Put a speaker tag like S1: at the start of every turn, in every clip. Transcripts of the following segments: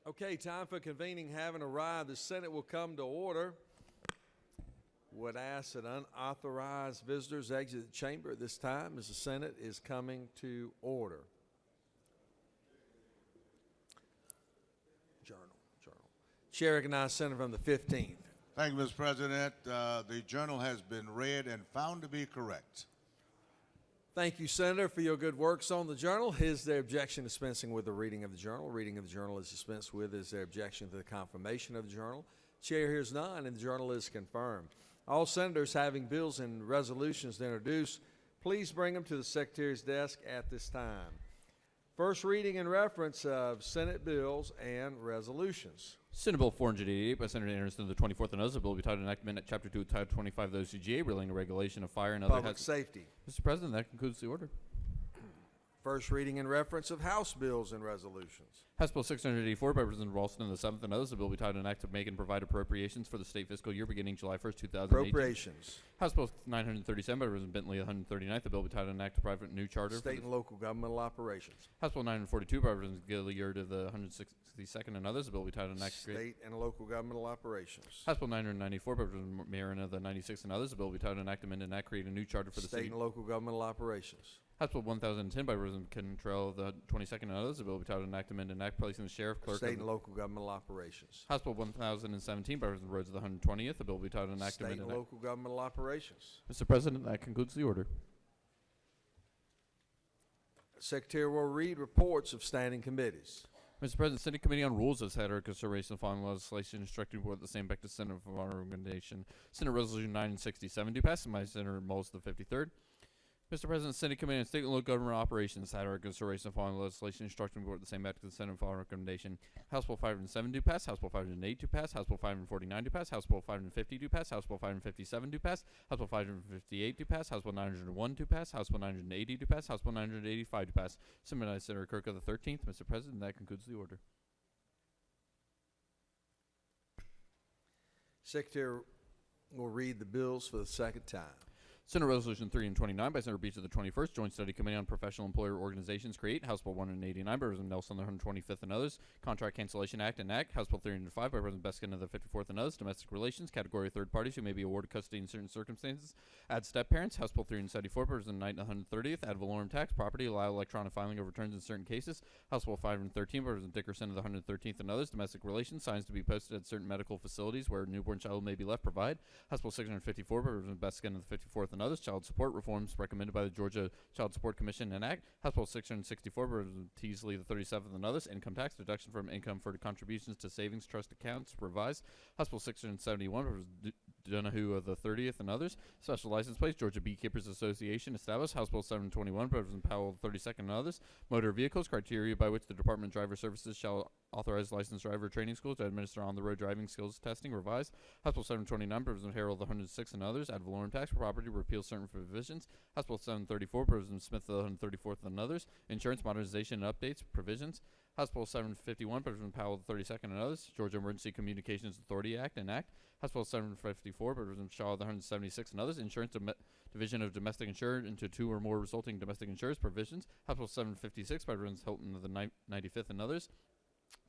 S1: Okay, time for convening having arrived. The Senate will come to order. Would ask that unauthorized visitors exit the chamber at this time as the Senate is coming to order. Journal. Chair recognizes Senator from the 15th.
S2: Thank you, Mr. President. The journal has been read and found to be correct.
S1: Thank you, Senator, for your good works on the journal. Is there objection to dispensing with the reading of the journal? Reading of the journal is dispensed with. Is there objection to the confirmation of the journal? Chair hears none, and the journal is confirmed. All senators having bills and resolutions to introduce, please bring them to the Secretary's desk at this time. First reading and reference of Senate bills and resolutions.
S3: Senate Bill 488 by Senator Anderson, the 24th, and others. The bill will be titled Enactment at Chapter 2, Title 25 of the OCGA, relating to regulation of fire and other
S1: Public safety.
S3: Mr. President, that concludes the order.
S1: First reading and reference of House bills and resolutions.
S3: House Bill 684 by Representative Ralston, the 7th, and others. The bill will be titled An Act to Make and Provide Appropriations for the State Fiscal Year beginning July 1st, 2018.
S1: Appropriations.
S3: House Bill 937 by Representative Bentley, the 139th. The bill will be titled An Act to Provide a New Charter.
S1: State and local governmental operations.
S3: House Bill 942 by Representative Gilliard of the 162nd, and others. The bill will be titled An Act to
S1: State and local governmental operations.
S3: House Bill 994 by Representative Marin of the 96th, and others. The bill will be titled An Act to Amend and Act create a new charter for the
S1: State and local governmental operations.
S3: House Bill 1010 by Representative Cantrell of the 22nd, and others. The bill will be titled An Act to Amend and Act placing the sheriff, clerk,
S1: State and local governmental operations.
S3: House Bill 1017 by Representative Rhodes of the 120th. The bill will be titled An Act to
S1: State
S3: Amend
S1: and local governmental operations.
S3: Mr. President, that concludes the order.
S1: Secretary will read reports of standing committees.
S3: Mr. President, Senate Committee on Rules has had our consideration of the following legislation instructing the board the same back to Senate for our recommendation. Senate Resolution 967 do pass, and by Senator Moles the 53rd. Mr. President, Senate Committee on State and Local Government Operations had our consideration of the following legislation instructing the board the same back to the Senate for our recommendation. House Bill 507 do pass, House Bill 508 do pass, House Bill 549 do pass, House Bill 550 do pass, House Bill 557 do pass, House Bill 558 do pass, House Bill 901 do pass, House Bill 980 do pass, House Bill 985 do pass. Submitted by Senator Kirk of the 13th. Mr. President, that concludes the order.
S1: Secretary will read the bills for the second time.
S3: Senate Resolution 3 and 29 by Senator Beach of the 21st, Joint Study Committee on Professional Employer Organizations create. House Bill 189 by Representative Nelson of the 125th, and others. Contract Cancellation Act and Act. House Bill 305 by Representative Beskin of the 54th, and others. Domestic Relations, category of third parties who may be awarded custody in certain circumstances. Add step parents. House Bill 374 by Representative Knight of the 130th. Ad valorem tax. Property. Allow electronic filing of returns in certain cases. House Bill 513 by Representative Dickerson of the 113th, and others. Domestic Relations, signs to be posted at certain medical facilities where a newborn child may be left. Provide. House Bill 654 by Representative Beskin of the 54th, and others. Child support reforms recommended by the Georgia Child Support Commission and Act. House Bill 664 by Representative Teasley the 37th, and others. Income tax deduction from income for contributions to savings trust accounts revised. House Bill 671 by Representative Donahue of the 30th, and others. Special license plates, Georgia Beekeepers Association established. House Bill 721 by Representative Powell of the 32nd, and others. Motor vehicles, criteria by which the Department of Driver Services shall authorize licensed driver training schools to administer on-the-road driving skills testing revised. House Bill 729 by Representative Harold of the 106th, and others. Ad valorem tax property repeal certain provisions. House Bill 734 by Representative Smith of the 134th, and others. Insurance modernization and updates provisions. House Bill 751 by Representative Powell of the 32nd, and others. Georgia Emergency Communications Authority Act and Act. House Bill 754 by Representative Shaw of the 176th, and others. Insurance Division of Domestic Insured into two or more resulting domestic insurance provisions. House Bill 756 by Representative Hilton of the 95th, and others.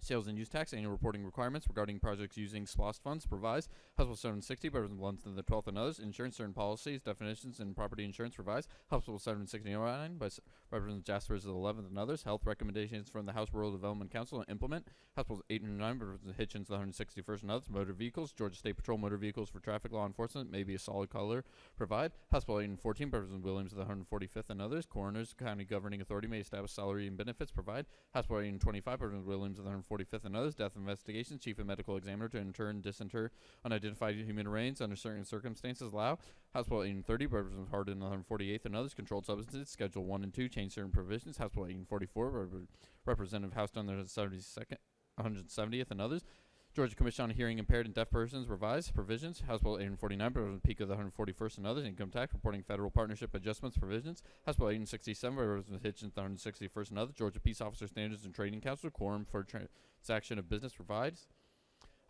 S3: Sales and use tax annual reporting requirements regarding projects using SPLOST funds revised. House Bill 760 by Representative Lunston of the 12th, and others. Insurance certain policies, definitions, and property insurance revised. House Bill 769 by Representative Jaspers of the 11th, and others. Health recommendations from the House Rural Development Council and implement. House Bill 809 by Representative Hitchens of the 161st, and others. Motor vehicles, Georgia State Patrol motor vehicles for traffic law enforcement may be a solid color provide. House Bill 814 by Representative Williams of the 145th, and others. Coroners, county governing authority may establish salary and benefits provide. House Bill 825 by Representative Williams of the 145th, and others. Death investigations, chief and medical examiner to inter and disinter unidentified human remains under certain circumstances allow. House Bill 830 by Representative Hardin of the 148th, and others. Controlled substances, Schedule 1 and 2, change certain provisions. House Bill 844 by Representative Houston of the 170th, and others. Georgia Commission on Hearing Impaired and Deaf Persons revised provisions. House Bill 849 by Representative Peak of the 141st, and others. Income tax reporting federal partnership adjustments provisions. House Bill 867 by Representative Hitchens, the 161st, and others. Georgia Peace Officer Standards and Training Council quorum for transaction of business provides.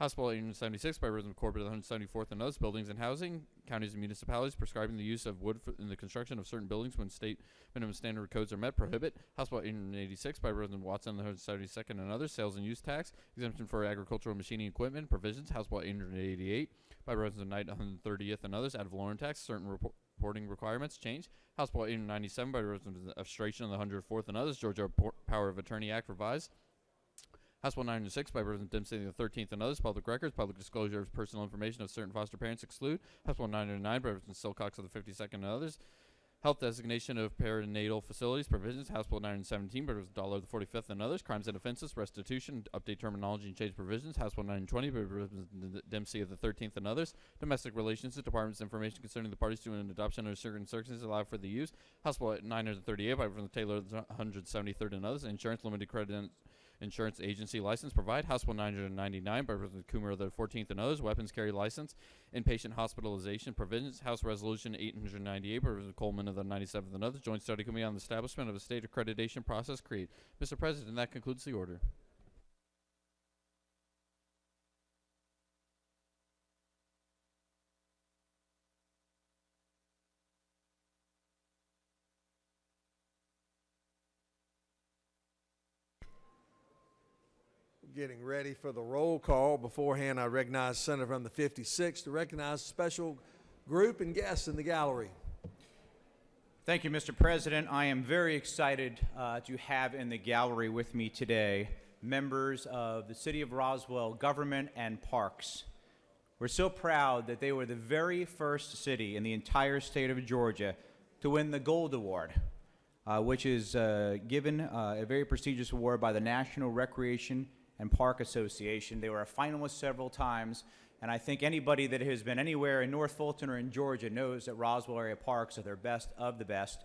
S3: House Bill 876 by President Corbett of the 174th and others, buildings and housing, counties and municipalities prescribing the use of wood in the construction of certain buildings when state minimum standard codes are met, prohibit. House Bill 886 by President Watson of the 172nd and others, sales and use tax, exemption for agricultural machining equipment, provisions. House Bill 888 by President Knight of the 130th and others, ad valorem tax, certain reporting requirements, change. House Bill 897 by President of Stration of the 104th and others, Georgia Power of Attorney Act revised. House Bill 906 by President Dempsey of the 13th and others, public records, public disclosure of personal information of certain foster parents exclude. House Bill 909 by President Silcox of the 52nd and others, health designation of perinatal facilities, provisions. House Bill 917 by President Dollar of the 45th and others, crimes and offenses, restitution, update terminology and change provisions. House Bill 920 by President Dempsey of the 13th and others, domestic relations, the Department's information concerning the parties to an adoption under certain circumstances allow for the use. House Bill 938 by President Taylor of the 173rd and others, insurance limited credit insurance agency license provide. House Bill 999 by President Coomer of the 14th and others, weapons carry license, inpatient hospitalization provisions. House Resolution 898 by President Coleman of the 97th and others, Joint Study Committee on the establishment of a state accreditation process create. Mr. President, that concludes the order.
S1: Getting ready for the roll call. Beforehand, I recognize the Senator from the 56th to recognize a special group and guests in the gallery.
S4: Thank you, Mr. President. I am very excited to have in the gallery with me today members of the City of Roswell Government and Parks. We're so proud that they were the very first city in the entire state of Georgia to win the Gold Award, which is given a very prestigious award by the National Recreation and Park Association. They were a finalist several times, and I think anybody that has been anywhere in North Fulton or in Georgia knows that Roswell area parks are their best of the best.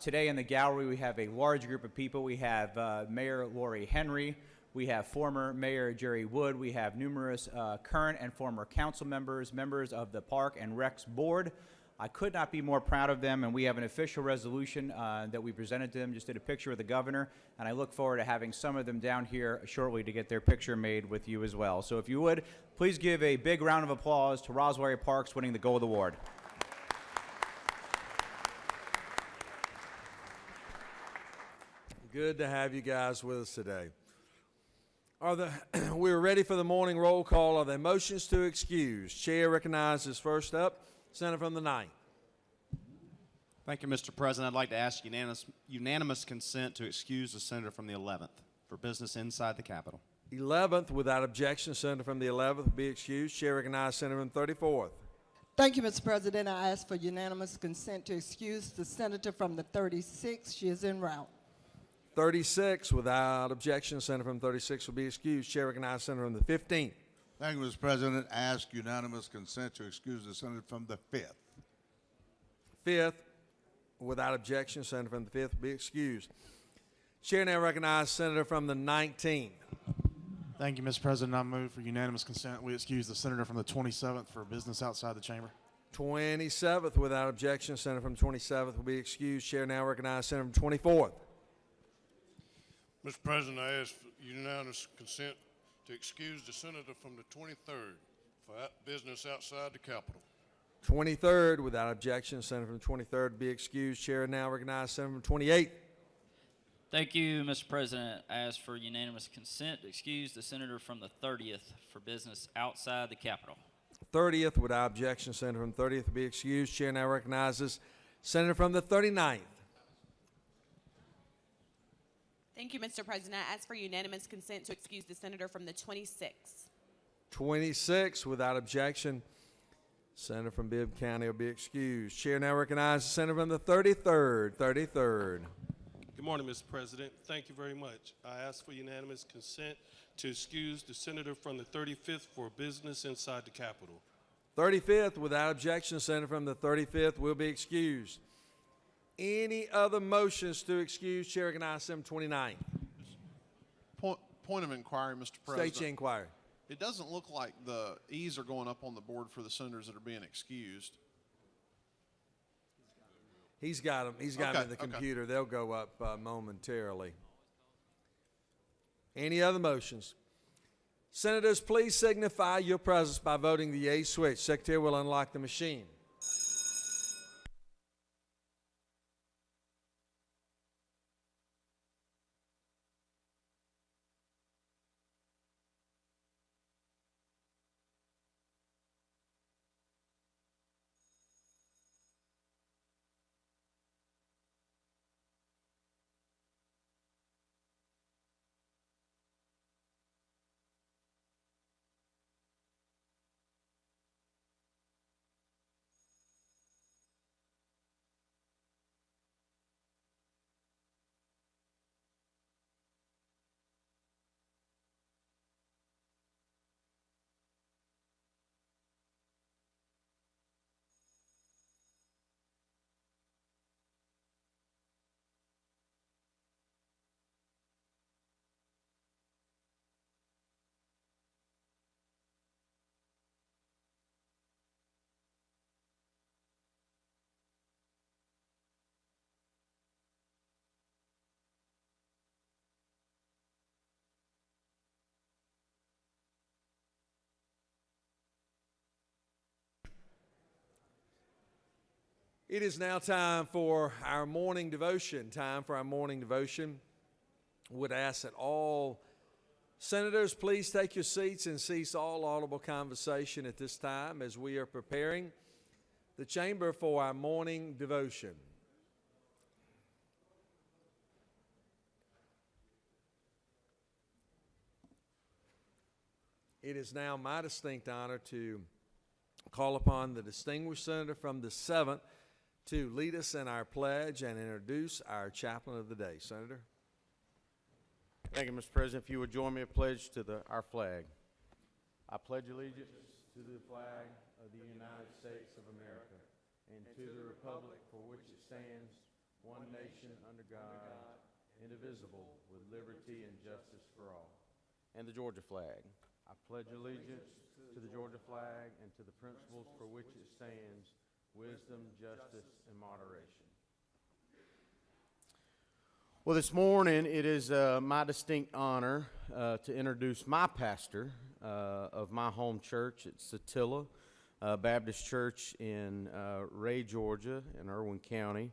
S4: Today in the gallery we have a large group of people. We have Mayor Lori Henry, we have former Mayor Jerry Wood, we have numerous current and former council members, members of the Park and Recs Board. I could not be more proud of them, and we have an official resolution that we presented to them. Just did a picture of the governor, and I look forward to having some of them down here shortly to get their picture made with you as well. So if you would, please give a big round of applause to Roswell Area Parks winning the Gold Award.
S1: Good to have you guys with us today. We're ready for the morning roll call. Are there motions to excuse? Chair recognizes first up, Senator from the 9th.
S5: Thank you, Mr. President. I'd like to ask unanimous consent to excuse the senator from the 11th for business inside the Capitol.
S1: 11th, without objection, Senator from the 11th will be excused. Chair recognizes Senator from the 34th.
S6: Thank you, Mr. President. I ask for unanimous consent to excuse the senator from the 36th. She is en route.
S1: 36, without objection, Senator from 36 will be excused. Chair recognizes Senator from the 15th.
S2: Thank you, Mr. President. I ask unanimous consent to excuse the senator from the 5th.
S1: 5th, without objection, Senator from the 5th will be excused. Chair now recognizes Senator from the 19th.
S7: Thank you, Mr. President. I move for unanimous consent. We excuse the senator from the 27th for business outside the chamber.
S1: 27th, without objection, Senator from 27th will be excused. Chair now recognizes Senator from 24th.
S8: Mr. President, I ask for unanimous consent to excuse the senator from the 23rd for business outside the Capitol.
S1: 23rd, without objection, Senator from the 23rd will be excused. Chair now recognizes Senator from 28th.
S9: Thank you, Mr. President. I ask for unanimous consent to excuse the senator from the 30th for business outside the Capitol.
S1: 30th, without objection, Senator from the 30th will be excused. Chair now recognizes Senator from the 39th.
S10: Thank you, Mr. President. I ask for unanimous consent to excuse the senator from the 26th.
S1: 26, without objection, Senator from Bibb County will be excused. Chair now recognizes Senator from the 33rd. 33rd.
S8: Good morning, Mr. President. Thank you very much. I ask for unanimous consent to excuse the senator from the 35th for business inside the Capitol.
S1: 35th, without objection, Senator from the 35th will be excused. Any other motions to excuse? Chair recognizes Senator 29th.
S11: Point of inquiry, Mr. President.
S1: State your inquiry.
S11: It doesn't look like the E's are going up on the board for the senators that are being excused.
S1: He's got them. He's got them in the computer. They'll go up momentarily. Any other motions? Senators, please signify your presence by voting the yea switch. Secretary will unlock the machine. It is now time for our morning devotion. Would ask that all senators please take your seats and cease all audible conversation at this time as we are preparing the chamber for our morning devotion. It is now my distinct honor to call upon the distinguished senator from the 7th to lead us in our pledge and introduce our chaplain of the day. Senator.
S12: Thank you, Mr. President. If you would join me in pledge to our flag. I pledge allegiance to the flag of the United States of America and to the republic for which it stands, one nation under God, indivisible, with liberty and justice for all. And the Georgia flag. I pledge allegiance to the Georgia flag and to the principles for which it stands, wisdom, justice, and moderation. Well, this morning it is my distinct honor to introduce my pastor of my home church at Satilla Baptist Church in Ray, Georgia, in Irwin County.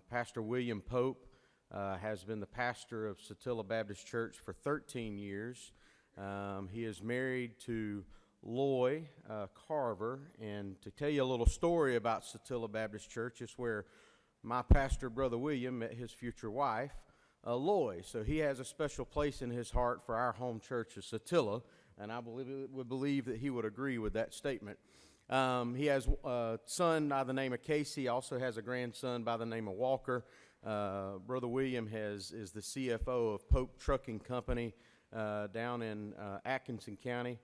S12: Pastor William Pope has been the pastor of Satilla Baptist Church for 13 years. He is married to Loy Carver, and to tell you a little story about Satilla Baptist Church, is where my pastor, Brother William, met his future wife, Loy. So he has a special place in his heart for our home church of Satilla, and I would believe that he would agree with that statement. He has a son by the name of Casey, also has a grandson by the name of Walker. Brother William is the CFO of Pope Trucking Company down in Atkinson County,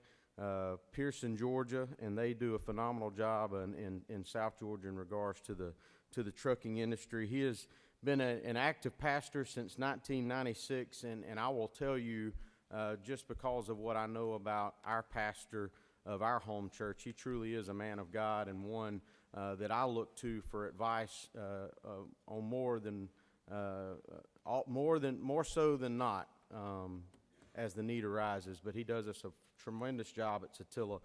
S12: Pearson, Georgia, and they do a phenomenal job in South Georgia in regards to the trucking industry. He has been an active pastor since 1996, and I will tell you, just because of what I know about our pastor of our home church, he truly is a man of God and one that I look to for advice on more so than not, as the need arises. But he does us a tremendous job at Satilla.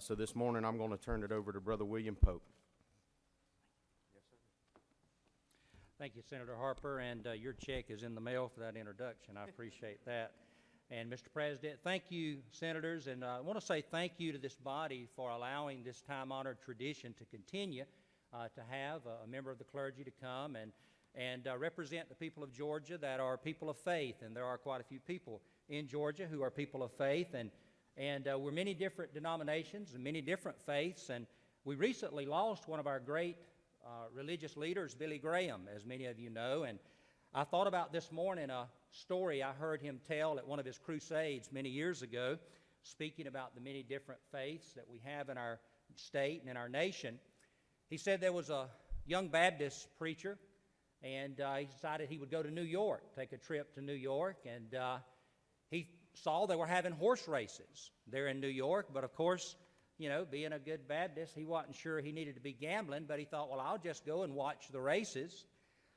S12: So this morning I'm going to turn it over to Brother William Pope.
S13: Thank you, Senator Harper, and your check is in the mail for that introduction. I appreciate that. And Mr. President, thank you, Senators, and I want to say thank you to this body for allowing this time-honored tradition to continue, to have a member of the clergy to come and represent the people of Georgia that are people of faith, and there are quite a few people in Georgia who are people of faith, and we're many different denominations and many different faiths, and we recently lost one of our great religious leaders, Billy Graham, as many of you know, and I thought about this morning a story I heard him tell at one of his crusades many years ago, speaking about the many different faiths that we have in our state and in our nation. He said there was a young Baptist preacher, and he decided he would go to New York, take a trip to New York, and he saw they were having horse races there in New York, but of course, you know, being a good Baptist, he wasn't sure he needed to be gambling, but he thought, well, I'll just go and watch the races.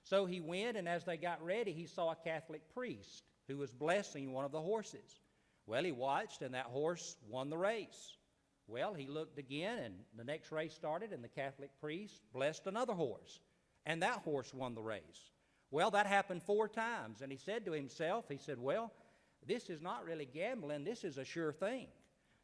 S13: So he went, and as they got ready, he saw a Catholic priest who was blessing one of the horses. Well, he watched, and that horse won the race. Well, he looked again, and the next race started, and the Catholic priest blessed another horse, and that horse won the race. Well, that happened 4 times, and he said to himself, he said, well, this is not really gambling, this is a sure thing.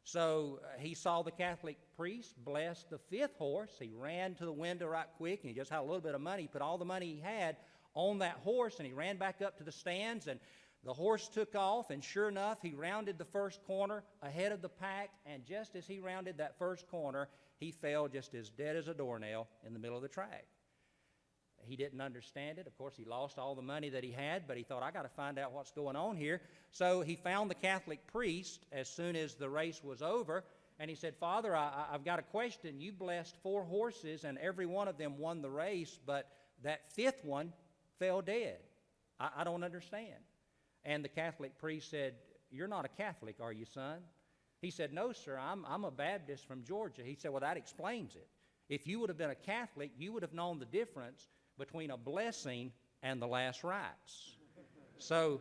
S13: So he saw the Catholic priest bless the 5th horse. He ran to the window right quick, and he just had a little bit of money. He put all the money he had on that horse, and he ran back up to the stands, and the horse took off, and sure enough, he rounded the first corner ahead of the pack, and just as he rounded that first corner, he fell just as dead as a doornail in the middle of the track. He didn't understand it. Of course, he lost all the money that he had, but he thought, I got to find out what's going on here. So he found the Catholic priest as soon as the race was over, and he said, Father, I've got a question. You blessed 4 horses, and every one of them won the race, but that 5th one fell dead. I don't understand. And the Catholic priest said, you're not a Catholic, are you, son? He said, no, sir, I'm a Baptist from Georgia. He said, well, that explains it. If you would have been a Catholic, you would have known the difference between a blessing and the last rites. So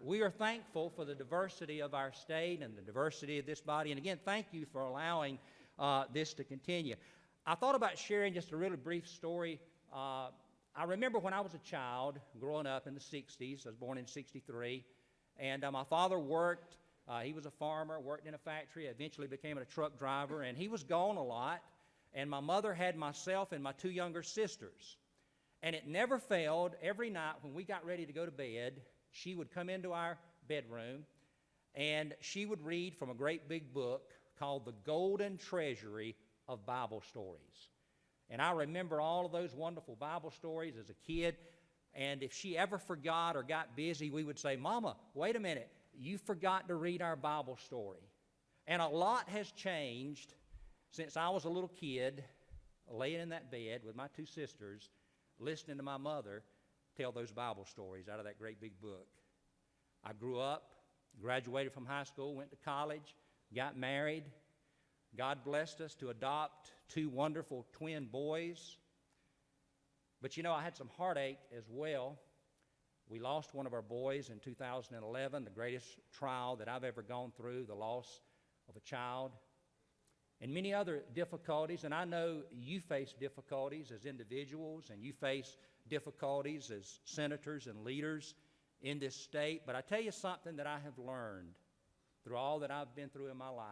S13: we are thankful for the diversity of our state and the diversity of this body. And again, thank you for allowing this to continue. I thought about sharing just a really brief story. I remember when I was a child growing up in the 60s. I was born in 63. And my father worked. He was a farmer, worked in a factory, eventually became a truck driver, and he was gone a lot. And my mother had myself and my 2 younger sisters. And it never failed. Every night when we got ready to go to bed, she would come into our bedroom, and she would read from a great big book called The Golden Treasury of Bible Stories. And I remember all of those wonderful Bible stories as a kid. And if she ever forgot or got busy, we would say, Mama, wait a minute, you forgot to read our Bible story. And a lot has changed since I was a little kid, laying in that bed with my 2 sisters, listening to my mother tell those Bible stories out of that great big book. I grew up, graduated from high school, went to college, got married. God blessed us to adopt 2 wonderful twin boys. But you know, I had some heartache as well. We lost one of our boys in 2011, the greatest trial that I've ever gone through, the loss of a child. And many other difficulties, and I know you face difficulties as individuals, and you face difficulties as senators and leaders in this state. But I tell you something that I have learned through all that I've been through in my life,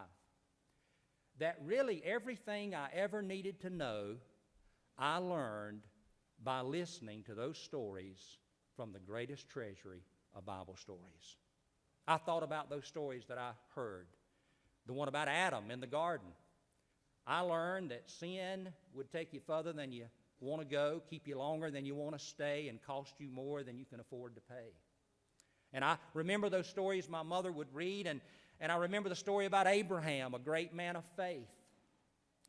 S13: that really everything I ever needed to know, I learned by listening to those stories from the greatest treasury of Bible stories. I thought about those stories that I heard. The one about Adam in the garden. I learned that sin would take you further than you want to go, keep you longer than you want to stay, and cost you more than you can afford to pay. And I remember those stories my mother would read, and I remember the story about Abraham, a great man of faith.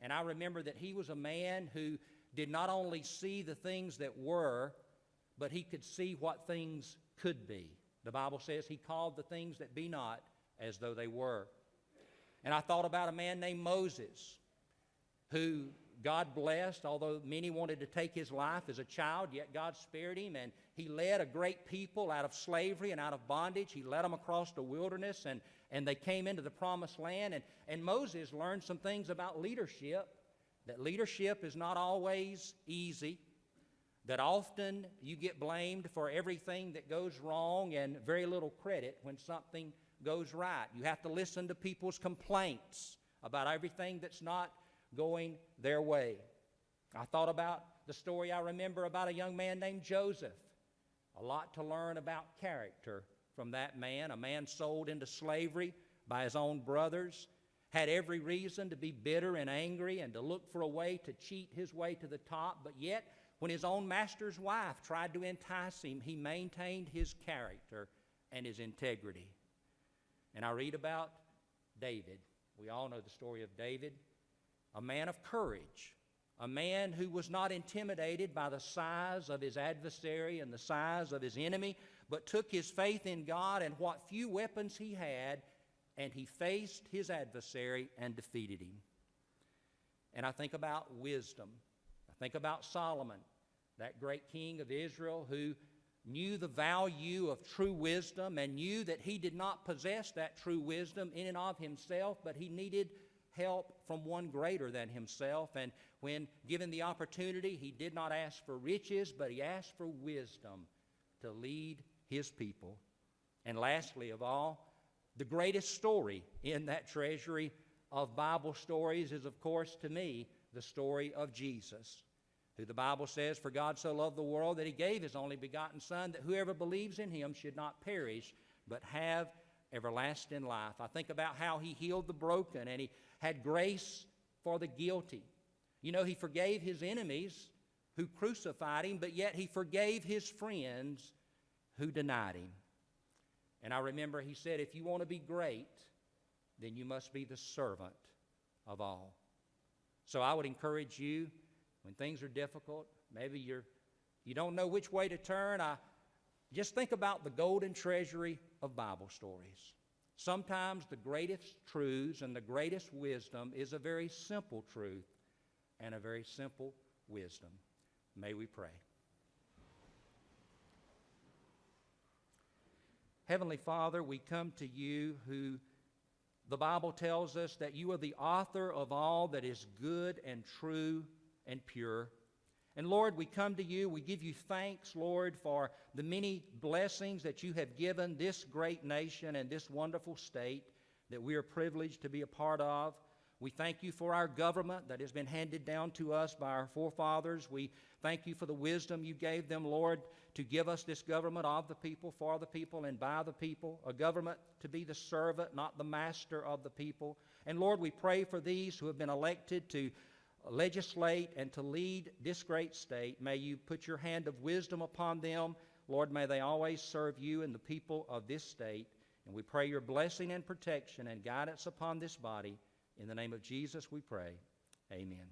S13: And I remember that he was a man who did not only see the things that were, but he could see what things could be. The Bible says he called the things that be not as though they were. And I thought about a man named Moses, who God blessed, although many wanted to take his life as a child, yet God spared him, and he led a great people out of slavery and out of bondage. He led them across the wilderness, and they came into the promised land. And Moses learned some things about leadership, that leadership is not always easy, that often you get blamed for everything that goes wrong and very little credit when something goes right. You have to listen to people's complaints about everything that's not going their way. I thought about the story I remember about a young man named Joseph. A lot to learn about character from that man, a man sold into slavery by his own brothers, had every reason to be bitter and angry and to look for a way to cheat his way to the top, but yet when his own master's wife tried to entice him, he maintained his character and his integrity. And I read about David. We all know the story of David. A man of courage, a man who was not intimidated by the size of his adversary and the size of his enemy, but took his faith in God and what few weapons he had, and he faced his adversary and defeated him. And I think about wisdom. I think about Solomon, that great king of Israel who knew the value of true wisdom, and knew that he did not possess that true wisdom in and of himself, but he needed help from one greater than himself. And when given the opportunity, he did not ask for riches, but he asked for wisdom to lead his people. And lastly of all, the greatest story in that treasury of Bible stories is, of course, to me, the story of Jesus, who the Bible says, "For God so loved the world that he gave his only begotten Son, that whoever believes in him should not perish, but have everlasting life." I think about how he healed the broken, and he had grace for the guilty. You know, he forgave his enemies who crucified him, but yet he forgave his friends who denied him. And I remember he said, if you want to be great, then you must be the servant of all. So I would encourage you, when things are difficult, maybe you don't know which way to turn, just think about the golden treasury of Bible stories. Sometimes the greatest truths and the greatest wisdom is a very simple truth and a very simple wisdom. May we pray. Heavenly Father, we come to you who the Bible tells us that you are the author of all that is good and true and pure. And Lord, we come to you, we give you thanks, Lord, for the many blessings that you have given this great nation and this wonderful state that we are privileged to be a part of. We thank you for our government that has been handed down to us by our forefathers. We thank you for the wisdom you gave them, Lord, to give us this government of the people, for the people, and by the people, a government to be the servant, not the master of the people. And Lord, we pray for these who have been elected to legislate and to lead this great state. May you put your hand of wisdom upon them. Lord, may they always serve you and the people of this state. And we pray your blessing and protection and guidance upon this body. In the name of Jesus we pray. Amen.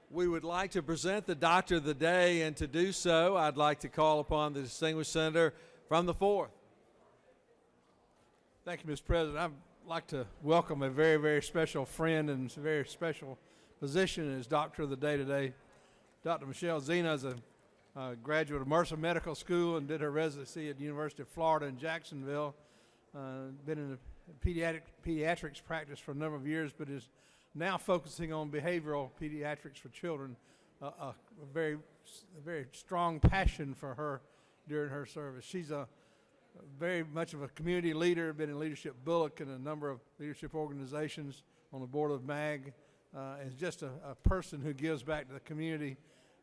S1: We would like to present the Doctor of the Day, and to do so, I'd like to call upon the distinguished senator from the 4th.
S14: Thank you, Mr. President. I'd like to welcome a very, very special friend and a very special position as Doctor of the Day today. Dr. Michelle Zena is a graduate of Mercer Medical School and did her residency at the University of Florida in Jacksonville. Been in the pediatrics practice for a number of years, but is now focusing on behavioral pediatrics for children. A very strong passion for her during her service. She's very much of a community leader, been in Leadership Bullock and a number of leadership organizations, on the board of MAG, and just a person who gives back to the community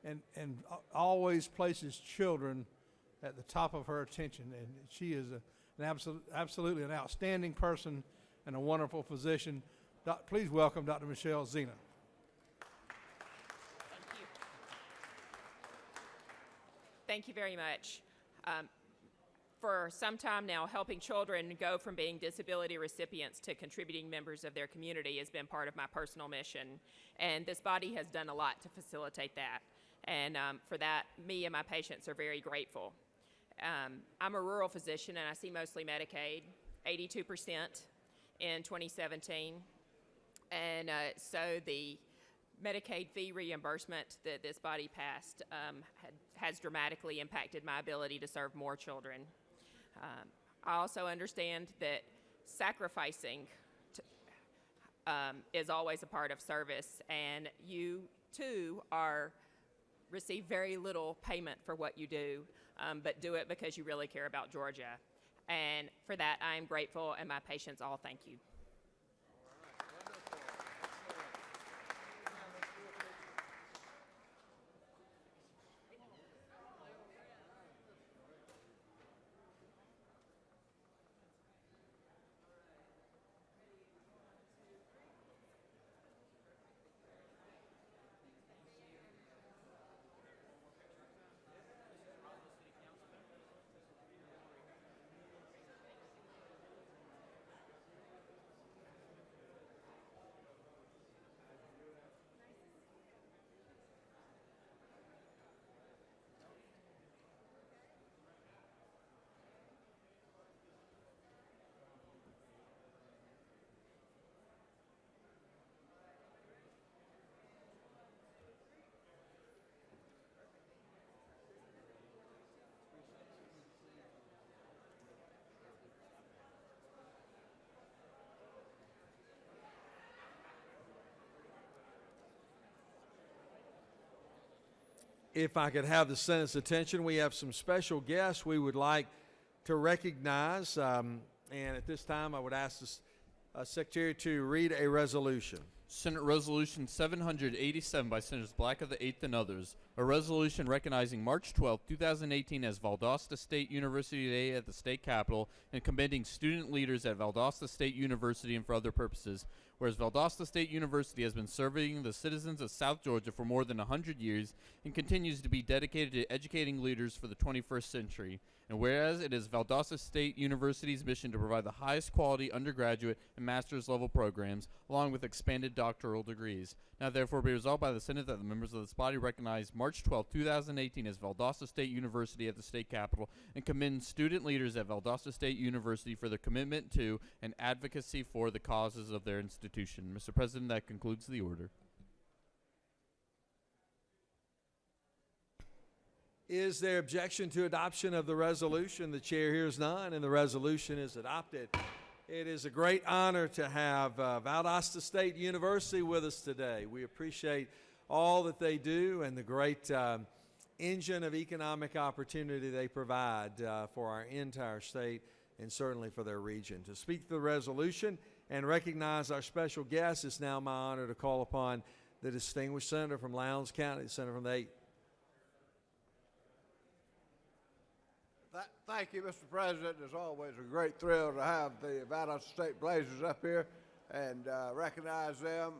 S14: and always places children at the top of her attention. And she is absolutely an outstanding person and a wonderful physician. Please welcome Dr. Michelle Zena.
S15: Thank you. Thank you very much. For some time now, helping children go from being disability recipients to contributing members of their community has been part of my personal mission, and this body has done a lot to facilitate that. And for that, me and my patients are very grateful. I'm a rural physician, and I see mostly Medicaid, 82% in 2017. And so the Medicaid fee reimbursement that this body passed has dramatically impacted my ability to serve more children. I also understand that sacrificing is always a part of service, and you too receive very little payment for what you do, but do it because you really care about Georgia. And for that, I am grateful, and my patients all thank you.
S1: If I could have the Senate's attention, we have some special guests we would like to recognize. And at this time, I would ask the Secretary to read a resolution.
S3: Senate Resolution 787 by Senators Black of the 8th and others. A resolution recognizing March 12, 2018 as Valdosta State University Day at the state capitol and commending student leaders at Valdosta State University and for other purposes. Whereas Valdosta State University has been serving the citizens of South Georgia for more than 100 years and continues to be dedicated to educating leaders for the 21st century. And whereas it is Valdosta State University's mission to provide the highest quality undergraduate and master's level programs, along with expanded doctoral degrees. Now therefore be resolved by the Senate that the members of this body recognize March 12, 2018 as Valdosta State University at the state capitol and commend student leaders at Valdosta State University for their commitment to and advocacy for the causes of their institution. Mr. President, that concludes the order.
S1: Is there objection to adoption of the resolution? The chair hears none, and the resolution is adopted. It is a great honor to have Valdosta State University with us today. We appreciate all that they do and the great engine of economic opportunity they provide for our entire state and certainly for their region. To speak to the resolution and recognize our special guest, it's now my honor to call upon the distinguished senator from Lowndes County, the senator from the 8th.
S16: Thank you, Mr. President. It's always a great thrill to have the Valdosta State Blazers up here and recognize them.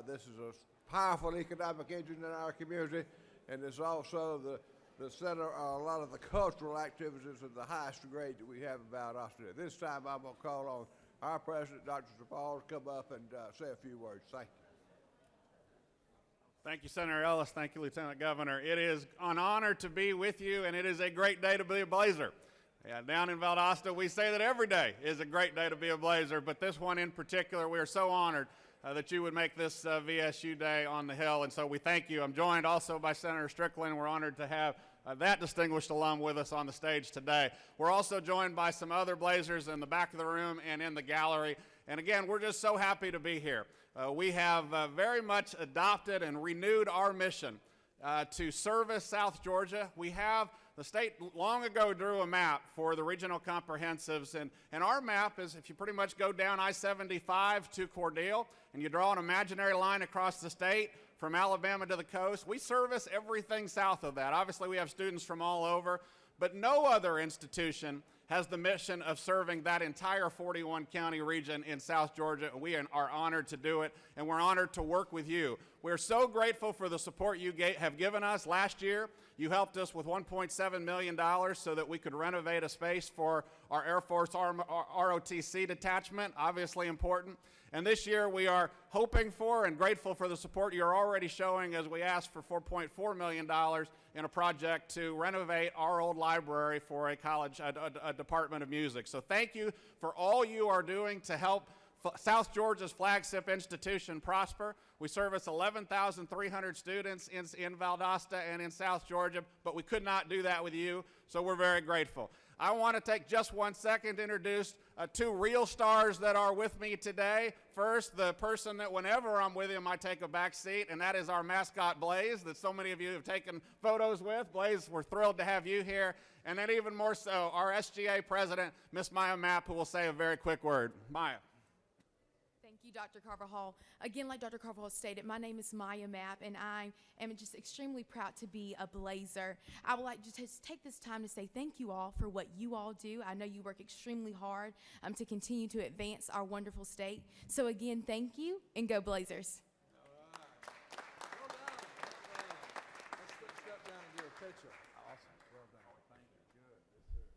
S16: This is a powerful economic engine in our community, and it's also the center of a lot of the cultural activities of the highest grade that we have in Valdosta. This time I'm going to call on our president, Dr. Paul, to come up and say a few words. Thank you.
S17: Thank you, Senator Ellis. Thank you, Lieutenant Governor. It is an honor to be with you, and it is a great day to be a Blazer. Yeah, down in Valdosta, we say that every day is a great day to be a Blazer, but this one in particular, we are so honored that you would make this VSU Day on the Hill, and so we thank you. I'm joined also by Senator Strickland. We're honored to have that distinguished alum with us on the stage today. We're also joined by some other Blazers in the back of the room and in the gallery, and again, we're just so happy to be here. We have very much adopted and renewed our mission to service South Georgia. The state long ago drew a map for the regional comprehensives, and our map is, if you pretty much go down I-75 to Cordele, and you draw an imaginary line across the state from Alabama to the coast, we service everything south of that. Obviously, we have students from all over, but no other institution has the mission of serving that entire 41-county region in South Georgia, and we are honored to do it, and we're honored to work with you. We're so grateful for the support you have given us. Last year, you helped us with $1.7 million so that we could renovate a space for our Air Force ROTC detachment, obviously important. And this year, we are hoping for and grateful for the support you're already showing as we ask for $4.4 million in a project to renovate our old library for a college, a Department of Music. So thank you for all you are doing to help South Georgia's flagship institution prosper. We service 11,300 students in Valdosta and in South Georgia, but we could not do that with you, so we're very grateful. I want to take just 1 second to introduce two real stars that are with me today. First, the person that whenever I'm with him, I take a back seat, and that is our mascot, Blaze, that so many of you have taken photos with. Blaze, we're thrilled to have you here. And then even more so, our SGA president, Miss Maya Mapp, who will say a very quick word. Maya.
S18: Thank you, Dr. Carvajal. Again, like Dr. Carvajal stated, my name is Maya Mapp, and I am just extremely proud to be a Blazer. I would like to just take this time to say thank you all for what you all do. I know you work extremely hard to continue to advance our wonderful state. So again, thank you, and go Blazers.
S1: All right. Well done. Well done. Let's step down and do a picture. Awesome. Well done. Thank you. Good. Yes, sir.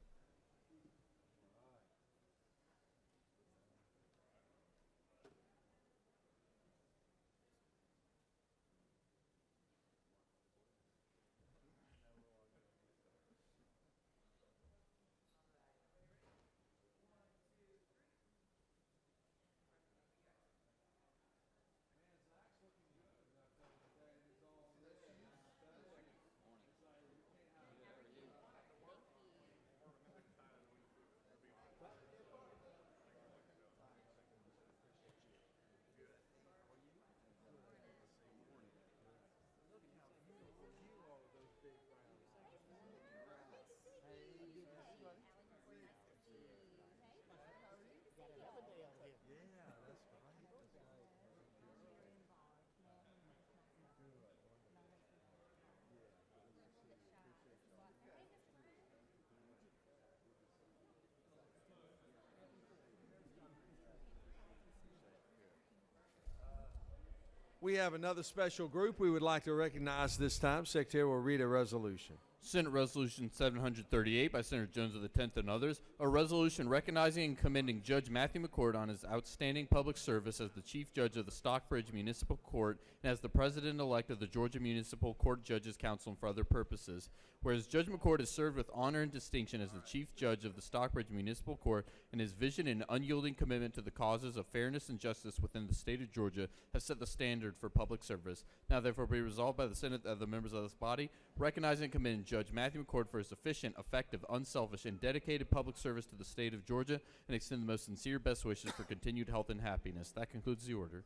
S1: We have another special group we would like to recognize this time. Secretary will read a resolution.
S3: Senate Resolution 738 by Senator Jones of the 10th and others, a resolution recognizing and commending Judge Matthew McCord on his outstanding public service as the Chief Judge of the Stockbridge Municipal Court and as the President-elect of the Georgia Municipal Court Judges Council and for other purposes. Whereas Judge McCord has served with honor and distinction as the Chief Judge of the Stockbridge Municipal Court, and his vision and unyielding commitment to the causes of fairness and justice within the state of Georgia have set the standard for public service. Now therefore be resolved by the Senate of the members of this body, recognizing and commending Judge Matthew McCord for his efficient, effective, unselfish, and dedicated public service to the state of Georgia, and extend the most sincere best wishes for continued health and happiness. That concludes the order.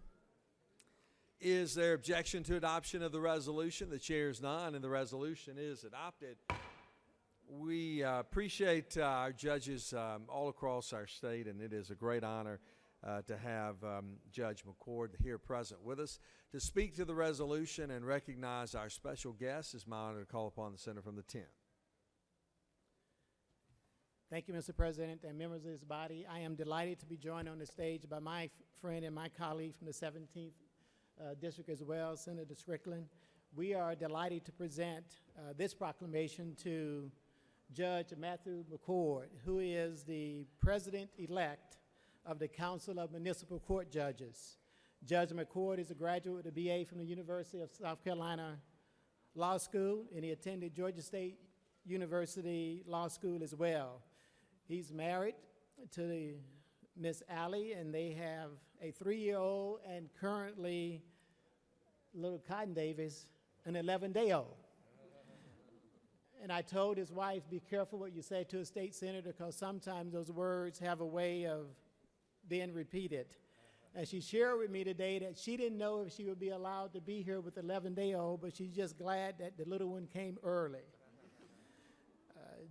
S1: Is there objection to adoption of the resolution? The chair is none, and the resolution is adopted. We appreciate our judges all across our state, and it is a great honor to have Judge McCord here present with us. To speak to the resolution and recognize our special guest, it's my honor to call upon the senator from the 10th.
S19: Thank you, Mr. President and members of this body. I am delighted to be joined on the stage by my friend and my colleague from the 17th District as well, Senator Strickland. We are delighted to present this proclamation to Judge Matthew McCord, who is the President-elect of the Council of Municipal Court Judges. Judge McCord is a graduate with a BA from the University of South Carolina Law School, and he attended Georgia State University Law School as well. He's married to Miss Allie, and they have a 3-year-old and currently little Cotton Davis, an 11-day-old. And I told his wife, be careful what you say to a state senator, because sometimes those words have a way of being repeated. And she shared with me today that she didn't know if she would be allowed to be here with the 11-day-old, but she's just glad that the little one came early.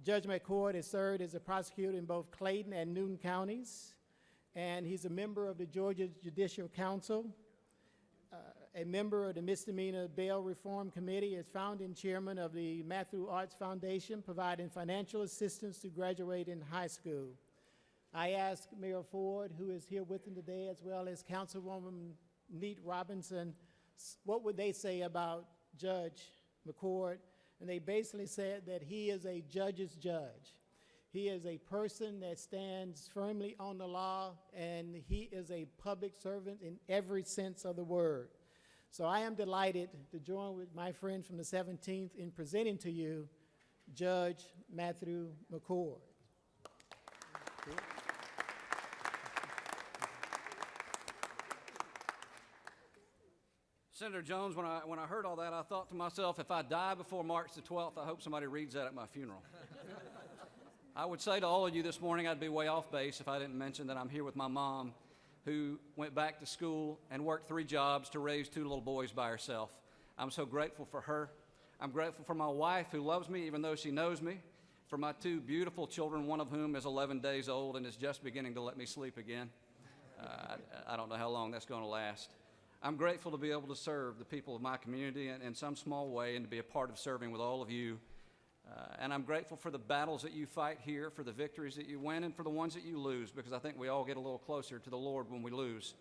S19: Judge McCord has served as a prosecutor in both Clayton and Newton counties, and he's a member of the Georgia Judicial Council, a member of the Misdemeanor Bail Reform Committee, is founding chairman of the Matthew Arts Foundation, providing financial assistance to graduating high school. I asked Mayor Ford, who is here with him today, as well as Councilwoman Neat Robinson, what would they say about Judge McCord? And they basically said that he is a judge's judge. He is a person that stands firmly on the law, and he is a public servant in every sense of the word. So I am delighted to join with my friend from the 17th in presenting to you Judge Matthew McCord.
S20: Senator Jones, when I heard all that, I thought to myself, if I die before March the 12th, I hope somebody reads that at my funeral. I would say to all of you this morning, I'd be way off base if I didn't mention that I'm here with my mom, who went back to school and worked 3 jobs to raise 2 little boys by herself. I'm so grateful for her. I'm grateful for my wife, who loves me even though she knows me, for my 2 beautiful children, one of whom is 11 days old and is just beginning to let me sleep again. I don't know how long that's going to last. I'm grateful to be able to serve the people of my community in some small way, and to be a part of serving with all of you. And I'm grateful for the battles that you fight here, for the victories that you win, and for the ones that you lose, because I think we all get a little closer to the Lord when we lose.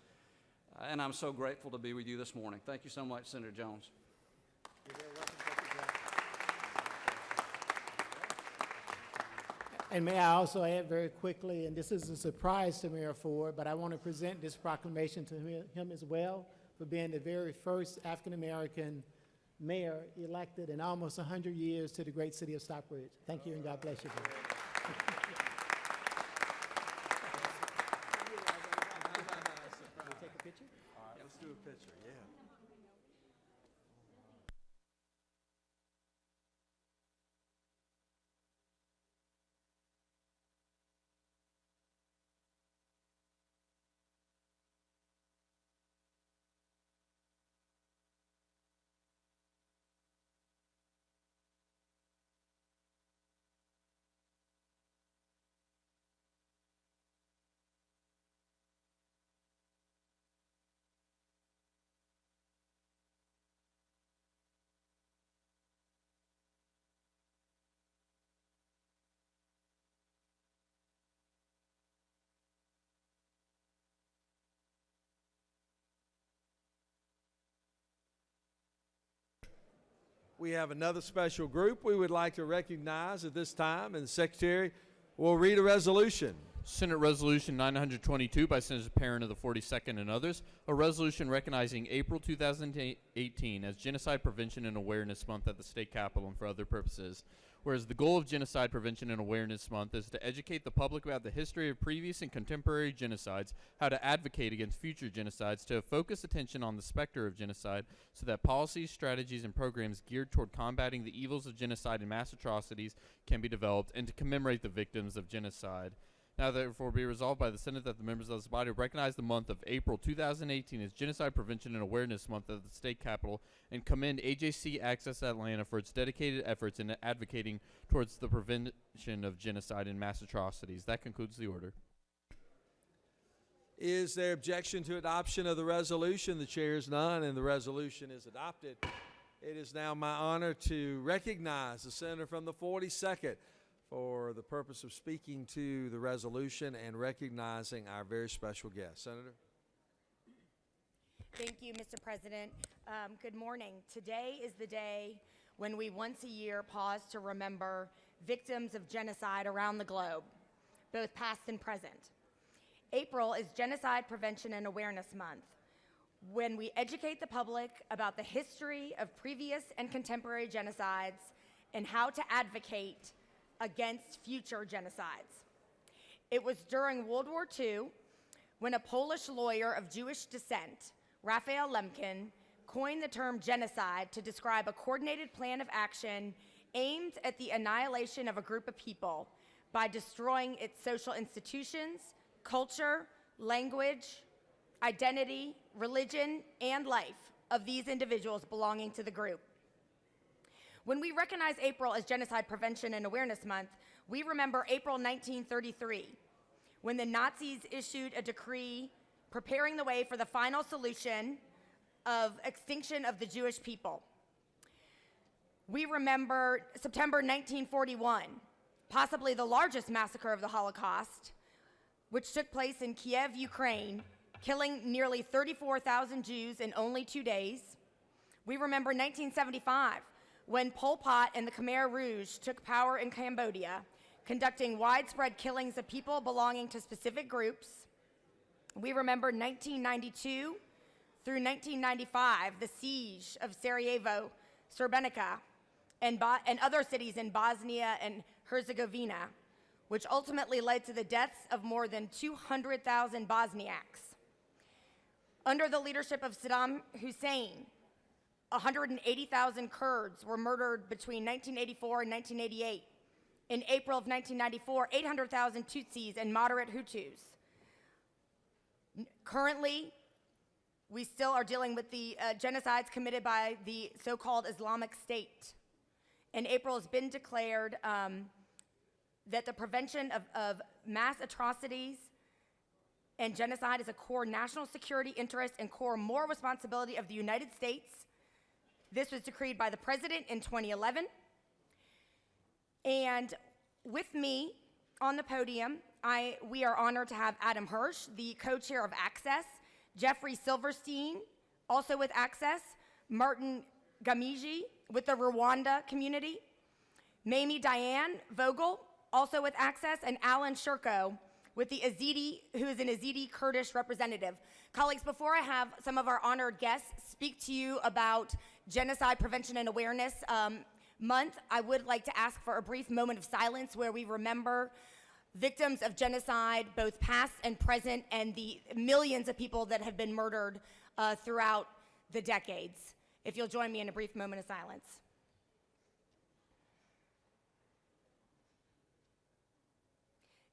S20: And I'm so grateful to be with you this morning. Thank you so much, Senator Jones.
S19: And may I also add very quickly, and this is a surprise to Mayor Ford, but I want to present this proclamation to him as well, for being the very first African-American mayor elected in almost 100 years to the great city of Stockbridge. Thank you, and God bless you. Take a picture?
S1: All right, let's do a picture, yeah. We have another special group we would like to recognize at this time, and the Secretary will read a resolution.
S3: Senate Resolution 922 by Senator Perrin of the 42nd and others, a resolution recognizing April 2018 as Genocide Prevention and Awareness Month at the State Capitol and for other purposes. Whereas the goal of Genocide Prevention and Awareness Month is to educate the public about the history of previous and contemporary genocides, how to advocate against future genocides, to focus attention on the specter of genocide so that policies, strategies, and programs geared toward combating the evils of genocide and mass atrocities can be developed, and to commemorate the victims of genocide. Now therefore be resolved by the Senate that the members of this body recognize the month of April 2018 as Genocide Prevention and Awareness Month at the State Capitol, and commend AJC Access Atlanta for its dedicated efforts in advocating towards the prevention of genocide and mass atrocities. That concludes the order.
S1: Is there objection to adoption of the resolution? The chair is none, and the resolution is adopted. It is now my honor to recognize the senator from the 42nd for the purpose of speaking to the resolution and recognizing our very special guest. Senator?
S21: Thank you, Mr. President. Good morning. Today is the day when we once a year pause to remember victims of genocide around the globe, both past and present. April is Genocide Prevention and Awareness Month. when we educate the public about the history of previous and contemporary genocides and how to advocate against future genocides. It was during World War II when a Polish lawyer of Jewish descent, Raphael Lemkin, coined the term genocide to describe a coordinated plan of action aimed at the annihilation of a group of people by destroying its social institutions, culture, language, identity, religion, and life of these individuals belonging to the group. When we recognize April as Genocide Prevention and Awareness Month, we remember April 1933, when the Nazis issued a decree preparing the way for the final solution of extinction of the Jewish people. We remember September 1941, possibly the largest massacre of the Holocaust, which took place in Kiev, Ukraine, killing nearly 34,000 Jews in only 2 days. We remember 1975, when Pol Pot and the Khmer Rouge took power in Cambodia, conducting widespread killings of people belonging to specific groups. We remember 1992 through 1995, the siege of Sarajevo, Srebrenica, and other cities in Bosnia and Herzegovina, which ultimately led to the deaths of more than 200,000 Bosniaks. Under the leadership of Saddam Hussein, 180,000 Kurds were murdered between 1984 and 1988. In April of 1994, 800,000 Tutsis and moderate Hutus. Currently, we still are dealing with the genocides committed by the so-called Islamic State. And April has been declared that the prevention of mass atrocities and genocide is a core national security interest and core moral responsibility of the United States. This was decreed by the President in 2011. And with me on the podium, we are honored to have Adam Hirsch, the co-chair of Access, Jeffrey Silverstein, also with Access, Martin Gamiji with the Rwanda community, Mamie Diane Vogel, also with Access, and Alan Shurko with the Yazidi, who is an Yazidi Kurdish representative. Colleagues, before I have some of our honored guests speak to you about Genocide Prevention and Awareness Month, I would like to ask for a brief moment of silence where we remember victims of genocide, both past and present, and the millions of people that have been murdered throughout the decades. If you'll join me in a brief moment of silence.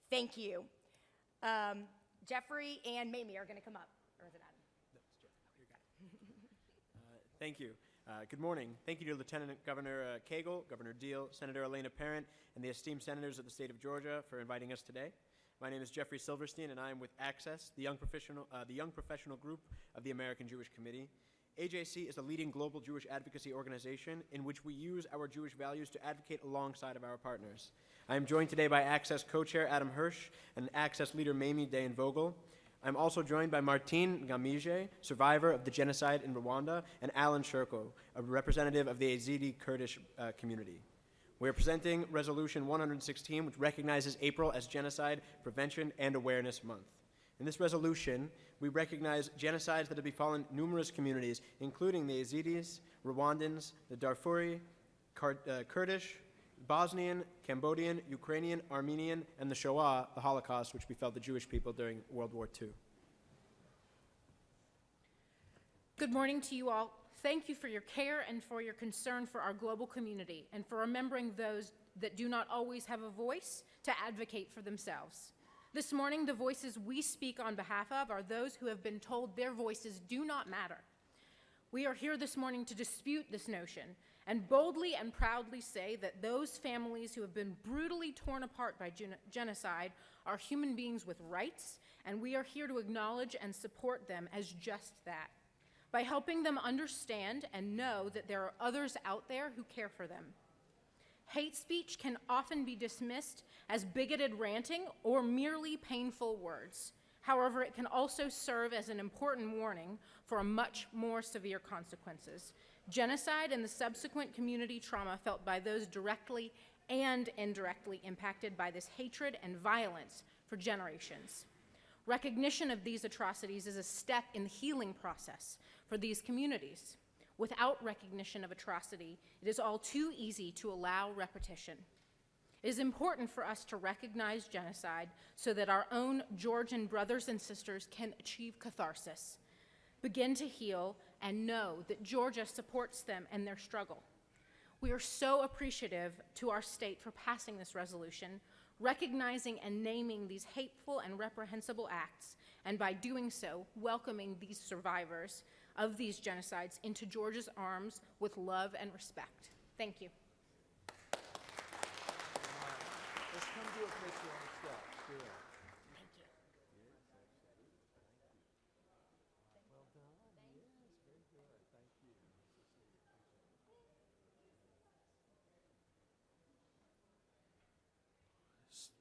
S21: Thank you. Jeffrey and Mamie are going to come up. Or is it Adam?
S4: No, it's Jeff. You got it. Thank you. Good morning. Thank you to Lieutenant Governor Cagle, Governor Deal, Senator Elena Parent, and the esteemed senators of the state of Georgia for inviting us today. My name is Jeffrey Silverstein, and I am with Access, the young professional group of the American Jewish Committee. AJC is a leading global Jewish advocacy organization in which we use our Jewish values to advocate alongside of our partners. I am joined today by Access co-chair Adam Hirsch and Access leader Mamie Diane Vogel. I'm also joined by Martin Gamije, survivor of the genocide in Rwanda, and Alan Shurko, a representative of the Yazidi Kurdish community. We are presenting Resolution 116, which recognizes April as Genocide Prevention and Awareness Month. In this resolution, we recognize genocides that have befallen numerous communities, including the Yazidis, Rwandans, the Darfuri, Kurdish, Bosnian, Cambodian, Ukrainian, Armenian, and the Shoah, the Holocaust, which befell the Jewish people during World War II.
S22: Good morning to you all. Thank you for your care and for your concern for our global community and for remembering those that do not always have a voice to advocate for themselves. This morning, the voices we speak on behalf of are those who have been told their voices do not matter. We are here this morning to dispute this notion and boldly and proudly say that those families who have been brutally torn apart by genocide are human beings with rights, and we are here to acknowledge and support them as just that, by helping them understand and know that there are others out there who care for them. Hate speech can often be dismissed as bigoted ranting or merely painful words. However, it can also serve as an important warning for much more severe consequences. Genocide and the subsequent community trauma felt by those directly and indirectly impacted by this hatred and violence for generations. Recognition of these atrocities is a step in the healing process for these communities. Without recognition of atrocity, it is all too easy to allow repetition. It is important for us to recognize genocide so that our own Georgian brothers and sisters can achieve catharsis, begin to heal, and know that Georgia supports them in their struggle. We are so appreciative to our state for passing this resolution, recognizing and naming these hateful and reprehensible acts, and by doing so, welcoming these survivors of these genocides into Georgia's arms with love and respect. Thank you.
S1: Let's come do a picture on the steps. Good.
S22: Thank you.
S1: Well done. Yes, very good. Thank you.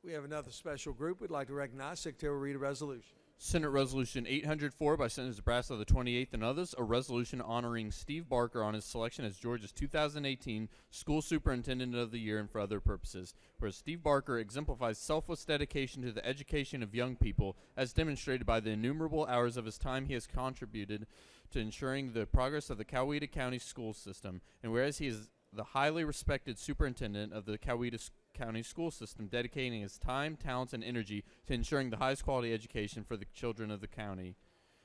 S1: We have another special group. We'd like to recognize. Secretary will read a resolution.
S3: Senate Resolution 804 by Senators Brass of the 28th and others, a resolution honoring Steve Barker on his selection as Georgia's 2018 School Superintendent of the Year and for other purposes, whereas Steve Barker exemplifies selfless dedication to the education of young people, as demonstrated by the innumerable hours of his time he has contributed to ensuring the progress of the Coweta County school system, and whereas he is the highly respected superintendent of the Coweta County school system, dedicating his time, talents, and energy to ensuring the highest quality education for the children of the county.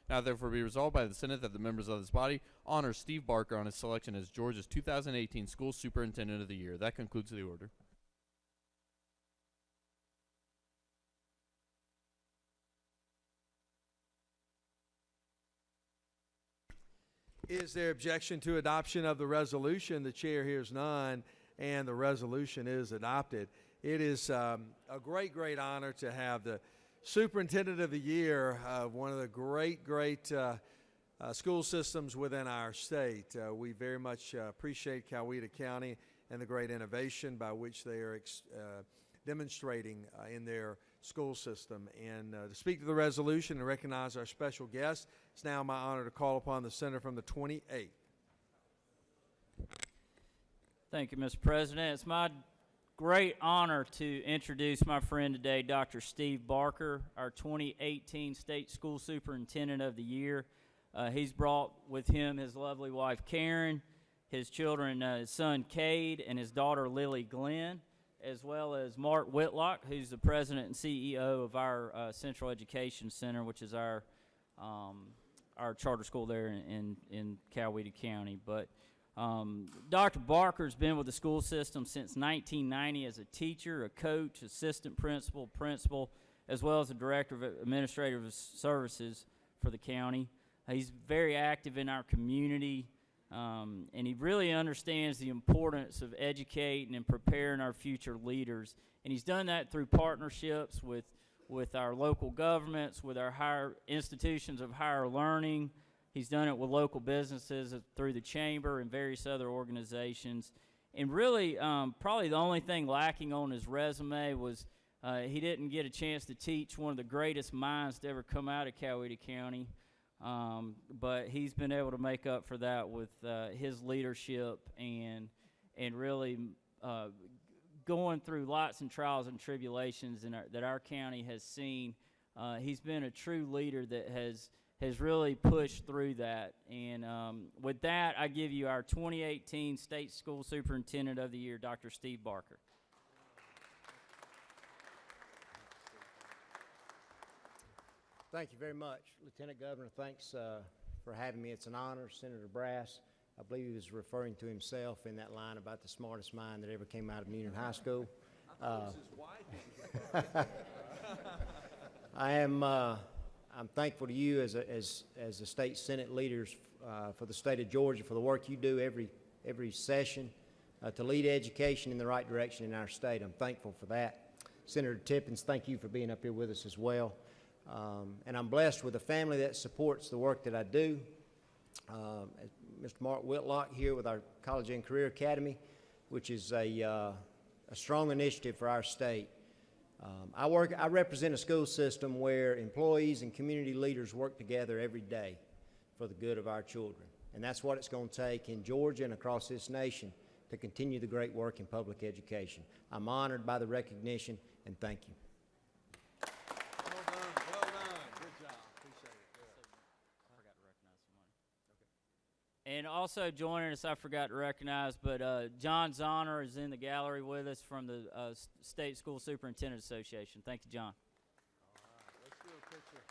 S3: Now therefore be resolved by the Senate that the members of this body honor Steve Barker on his selection as Georgia's 2018 School Superintendent of the Year. That concludes the order.
S1: Is there objection to adoption of the resolution? The chair hears none, and the resolution is adopted. It is a great, great honor to have the Superintendent of the Year of one of the great school systems within our state. We very much appreciate Coweta County and the great innovation by which they are demonstrating in their school system. And to speak to the resolution and recognize our special guest, it's now my honor to call upon the senator from the 28th.
S9: Thank you, Mr. President. It's my great honor to introduce my friend today, Dr. Steve Barker, our 2018 State School Superintendent of the Year. He's brought with him his lovely wife, Karen, his children, his son, Cade, and his daughter, Lily Glenn, as well as Mark Whitlock, who's the president and CEO of our Central Education Center, which is our charter school there in Coweta County. But Dr. Barker's been with the school system since 1990 as a teacher, a coach, assistant principal, as well as the director of administrative services for the county. He's very active in our community, and he really understands the importance of educating and preparing our future leaders. And he's done that through partnerships with our local governments, with our higher institutions of higher learning. He's done it with local businesses through the chamber and various other organizations. And really, probably the only thing lacking on his resume was he didn't get a chance to teach one of the greatest minds to ever come out of Coweta County. But he's been able to make up for that with his leadership and really going through lots and trials and tribulations that our county has seen. He's been a true leader that has really pushed through that. And with that, I give you our 2018 State School Superintendent of the Year, Dr. Steve Barker.
S5: Thank you very much, Lieutenant Governor. Thanks for having me. It's an honor. Senator Brass, I believe he was referring to himself in that line about the smartest mind that ever came out of Union High School.
S1: I thought it was his wife.
S5: I'm thankful to you as the state Senate leaders for the state of Georgia for the work you do every session to lead education in the right direction in our state. I'm thankful for that. Senator Tippins, thank you for being up here with us as well. And I'm blessed with a family that supports the work that I do. Mr. Mark Whitlock here with our College and Career Academy, which is a strong initiative for our state. I represent a school system where employees and community leaders work together every day for the good of our children. And that's what it's going to take in Georgia and across this nation to continue the great work in public education. I'm honored by the recognition, and thank you.
S1: Well done, well done.
S9: And also joining us, I forgot to recognize, but John Zahner is in the gallery with us from the State School Superintendent Association. Thank you, John.
S1: Let's do a picture.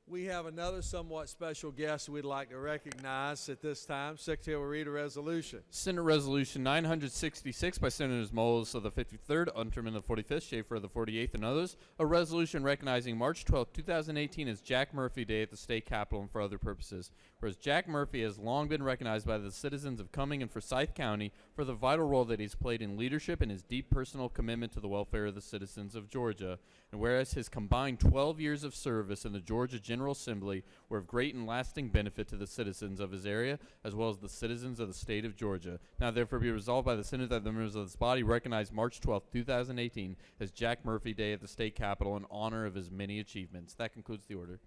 S1: We have another somewhat special guest we'd like to recognize at this time. Secretary will read a resolution.
S3: Senate Resolution 966 by Senators Moles of the 53rd, Unterman of the 45th, Schaefer of the 48th, and others. A resolution recognizing March 12, 2018 as Jack Murphy Day at the State Capitol and for other purposes. Whereas Jack Murphy has long been recognized by the citizens of Cumming and Forsyth County for the vital role that he's played in leadership and his deep personal commitment to the welfare of the citizens of Georgia. And whereas his combined 12 years of service in the Georgia General Assembly were of great and lasting benefit to the citizens of his area, as well as the citizens of the state of Georgia. Now therefore be resolved by the Senate that the members of this body recognize March 12, 2018 as Jack Murphy Day at the State Capitol in honor of his many achievements. That concludes the order.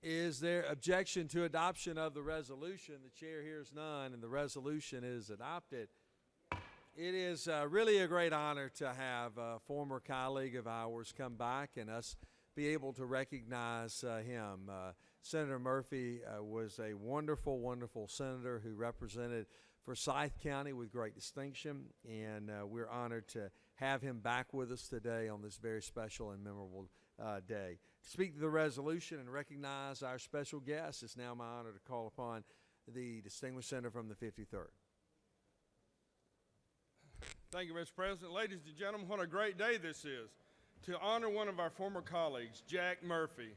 S1: Is there objection to adoption of the resolution? The chair hears none, and the resolution is adopted. It is really a great honor to have a former colleague of ours come back and us be able to recognize him. Senator Murphy was a wonderful, wonderful senator who represented Forsyth County with great distinction, and we're honored to have him back with us today on this very special and memorable day. To speak to the resolution and recognize our special guest, it's now my honor to call upon the distinguished senator from the 53rd.
S2: Thank you, Mr. President. Ladies and gentlemen, what a great day this is to honor one of our former colleagues, Jack Murphy,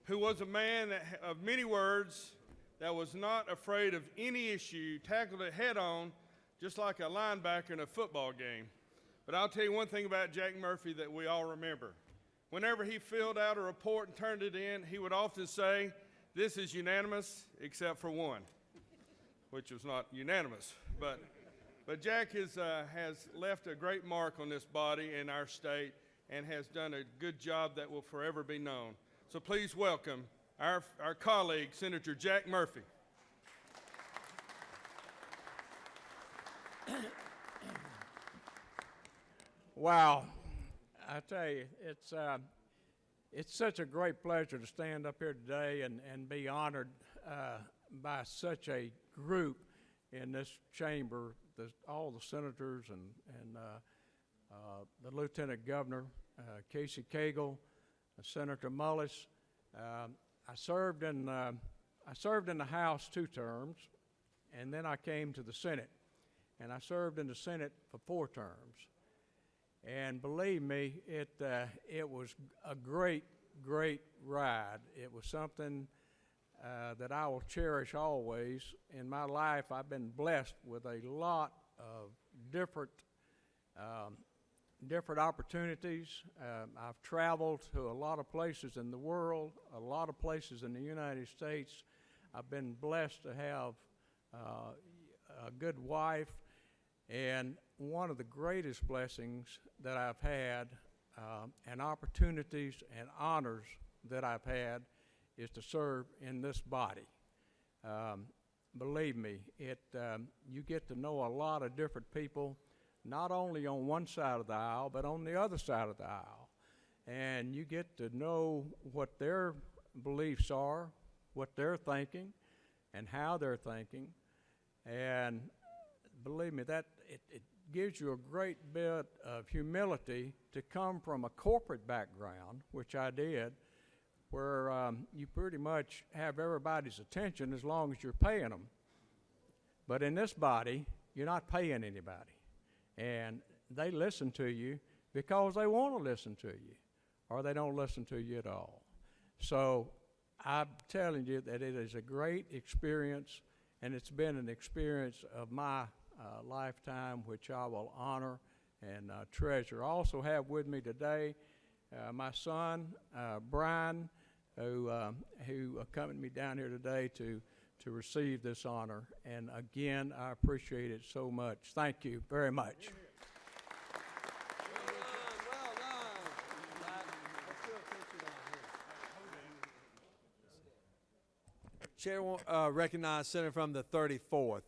S2: who was a man of many words, that was not afraid of any issue, tackled it head on, just like a linebacker in a football game. But I'll tell you one thing about Jack Murphy that we all remember. Whenever he filled out a report and turned it in, he would often say, "This is unanimous except for one," which was not unanimous. But Jack has left a great mark on this body and our state and has done a good job that will forever be known. So please welcome our colleague, Senator Jack Murphy.
S6: Wow. I tell you, it's such a great pleasure to stand up here today and be honored by such a group in this chamber, all the senators and the Lieutenant Governor, Casey Cagle, Senator Mullis. I served in the House 2 terms, and then I came to the Senate, and I served in the Senate for 4 terms. And believe me, it was a great, great ride. It was something that I will cherish always. In my life, I've been blessed with a lot of different opportunities. I've traveled to a lot of places in the world, a lot of places in the United States. I've been blessed to have a good wife, and one of the greatest blessings that I've had and opportunities and honors that I've had is to serve in this body. Believe me, you get to know a lot of different people, not only on one side of the aisle, but on the other side of the aisle. And you get to know what their beliefs are, what they're thinking, and how they're thinking. And believe me, that it gives you a great bit of humility to come from a corporate background, which I did, where you pretty much have everybody's attention as long as you're paying them. But in this body, you're not paying anybody. And they listen to you because they want to listen to you, or they don't listen to you at all. So I'm telling you that it is a great experience, and it's been an experience of my lifetime, which I will honor and treasure. I also have with me today my son, Brian, who accompanied me down here today to receive this honor. And again, I appreciate it so much. Thank you very much.
S1: Chair will recognize Senator from the 34th.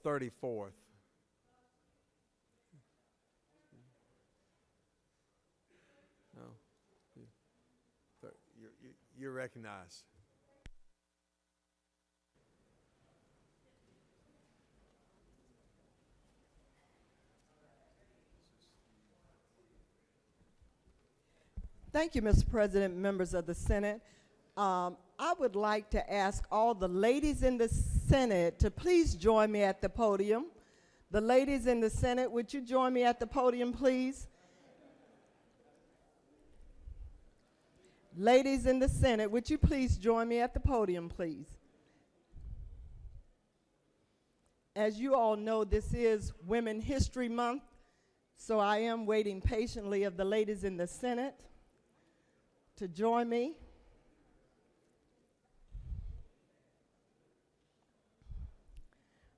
S1: No. You're recognized.
S7: Thank you, Mr. President, members of the Senate. I would like to ask all the ladies in the Senate to please join me at the podium. The ladies in the Senate, would you join me at the podium, please? Ladies in the Senate, would you please join me at the podium, please? As you all know, this is Women History Month, so I am waiting patiently of the ladies in the Senate to join me.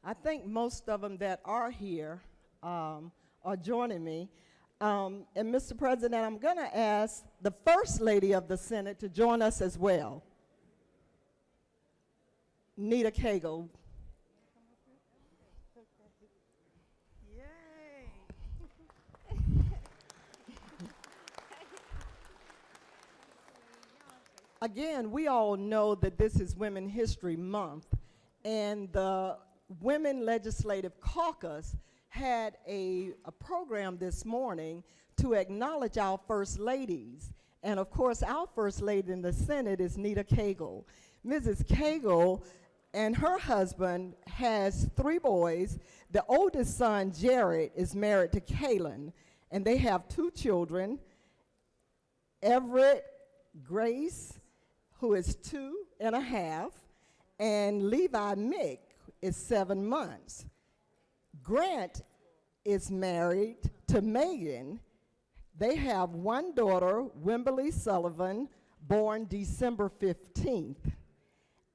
S7: I think most of them that are here are joining me. And Mr. President, I'm going to ask the First Lady of the Senate to join us as well. Nita Cagle. Again, we all know that this is Women History Month, and the Women Legislative Caucus had a program this morning to acknowledge our First Ladies. And of course, our First Lady in the Senate is Nita Cagle. Mrs. Cagle and her husband has 3 boys. The oldest son, Jared, is married to Kaylin, and they have 2 children, Everett Grace, who is 2.5, and Levi Mick is 7 months. Grant is married to Megan. They have 1 daughter, Wimberly Sullivan, born December 15th.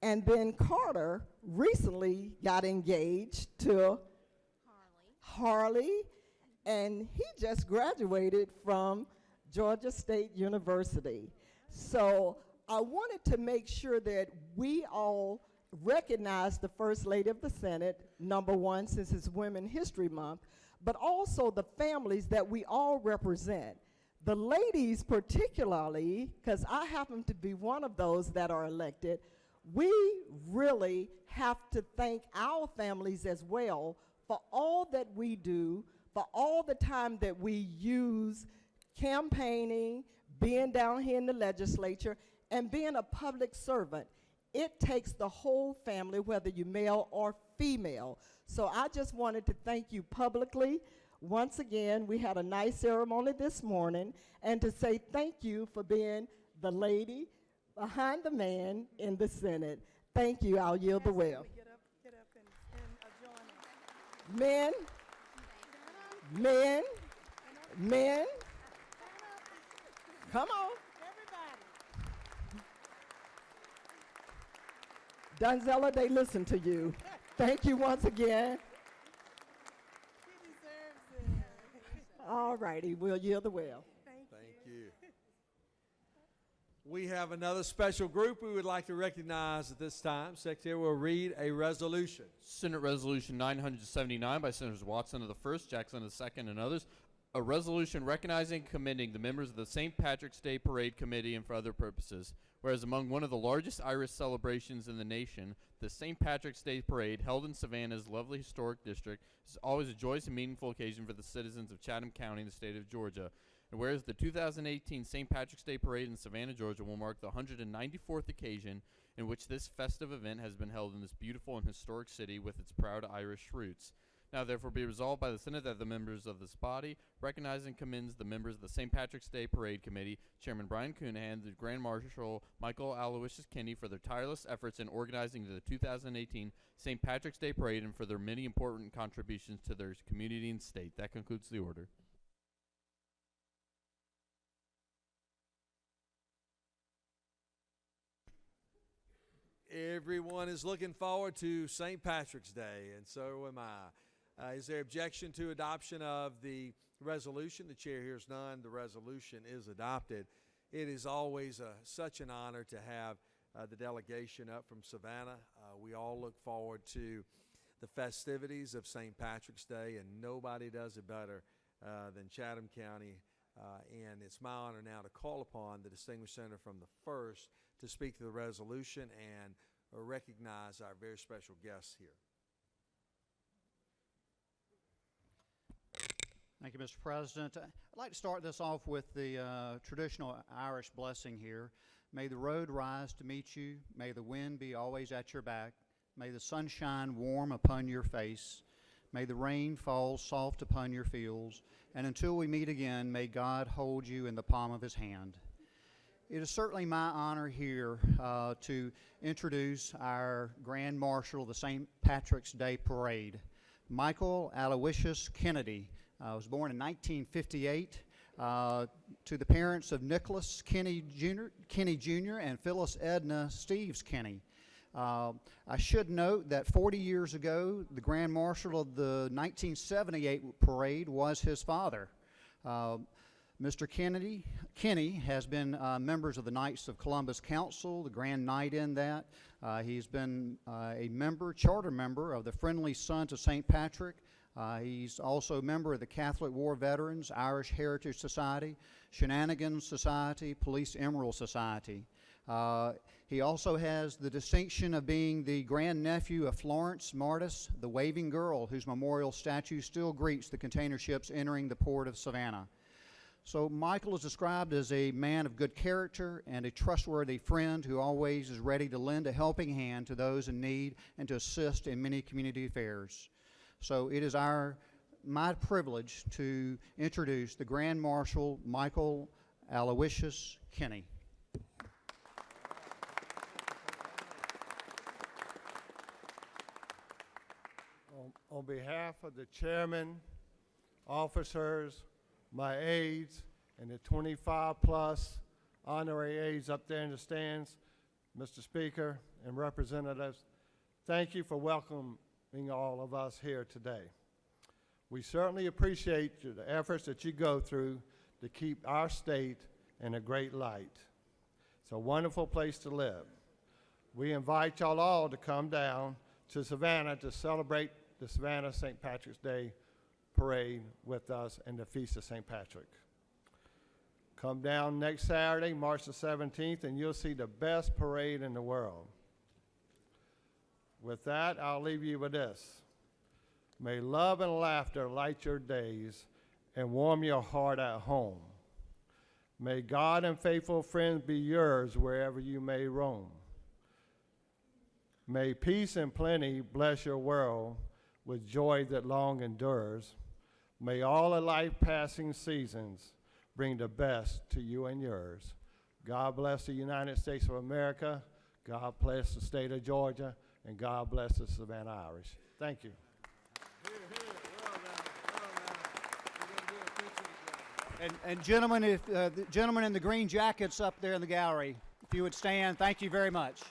S7: And then Carter recently got engaged to Harley, and he just graduated from Georgia State University. So I wanted to make sure that we all recognize the First Lady of the Senate, number one, since it's Women History Month, but also the families that we all represent. The ladies particularly, because I happen to be one of those that are elected, we really have to thank our families as well for all that we do, for all the time that we use campaigning, being down here in the legislature, and being a public servant. It takes the whole family, whether you're male or female. So I just wanted to thank you publicly. Once again, we had a nice ceremony this morning, and to say thank you for being the lady behind the man in the Senate. Thank you. I'll yield the well. Men, men, men, come on. Donzella, they listen to you. Thank you once again. All righty, we'll yield the well.
S1: Thank you. We have another special group we would like to recognize at this time. Secretary will read a resolution.
S3: Senate Resolution 979 by Senators Watson of the 1st, Jackson of the 2nd, and others. A resolution recognizing and commending the members of the St. Patrick's Day Parade Committee and for other purposes. Whereas among one of the largest Irish celebrations in the nation, the St. Patrick's Day Parade, held in Savannah's lovely historic district, is always a joyous and meaningful occasion for the citizens of Chatham County in the state of Georgia. And whereas the 2018 St. Patrick's Day Parade in Savannah, Georgia will mark the 194th occasion in which this festive event has been held in this beautiful and historic city with its proud Irish roots. Now therefore be resolved by the Senate that the members of this body recognize and commends the members of the St. Patrick's Day Parade Committee, Chairman Brian Coonahan, the Grand Marshal Michael Aloysius Kinney for their tireless efforts in organizing the 2018 St. Patrick's Day Parade and for their many important contributions to their community and state. That concludes the order.
S1: Everyone is looking forward to St. Patrick's Day, and so am I. Is there objection to adoption of the resolution? The chair hears none. The resolution is adopted. It is always such an honor to have the delegation up from Savannah. We all look forward to the festivities of St. Patrick's Day, and nobody does it better than Chatham County. And it's my honor now to call upon the distinguished senator from the 1st to speak to the resolution and recognize our very special guests here.
S8: Thank you, Mr. President. I'd like to start this off with the traditional Irish blessing here. May the road rise to meet you. May the wind be always at your back. May the sun shine warm upon your face. May the rain fall soft upon your fields. And until we meet again, may God hold you in the palm of his hand. It is certainly my honor here to introduce our Grand Marshal of the St. Patrick's Day Parade, Michael Aloysius Kennedy. Was born in 1958 to the parents of Nicholas Kinney Jr. and Phyllis Edna Steves Kinney. I should note that 40 years ago, the Grand Marshal of the 1978 parade was his father. Mr. Kinney has been members of the Knights of Columbus Council, the Grand Knight in that. He's been a charter member of the Friendly Sons of St. Patrick. He's also a member of the Catholic War Veterans, Irish Heritage Society, Shenanigans Society, Police Emerald Society. He also has the distinction of being the grandnephew of Florence Martis, the waving girl, whose memorial statue still greets the container ships entering the port of Savannah. So Michael is described as a man of good character and a trustworthy friend who always is ready to lend a helping hand to those in need and to assist in many community affairs. So it is my privilege to introduce the Grand Marshal Michael Aloysius Kinney.
S16: On behalf of the chairman, officers, my aides, and the 25-plus honorary aides up there in the stands, Mr. Speaker and representatives, thank you for welcoming all of us here today. We certainly appreciate the efforts that you go through to keep our state in a great light. It's a wonderful place to live. We invite y'all all to come down to Savannah to celebrate the Savannah St. Patrick's Day Parade with us and the Feast of St. Patrick. Come down next Saturday, March the 17th, and you'll see the best parade in the world. With that, I'll leave you with this. May love and laughter light your days and warm your heart at home. May God and faithful friends be yours wherever you may roam. May peace and plenty bless your world with joy that long endures. May all the life-passing seasons bring the best to you and yours. God bless the United States of America. God bless the state of Georgia. And God bless the Savannah Irish. Thank you.
S8: And gentlemen, if the gentleman in the green jackets up there in the gallery, if you would stand, thank you very much.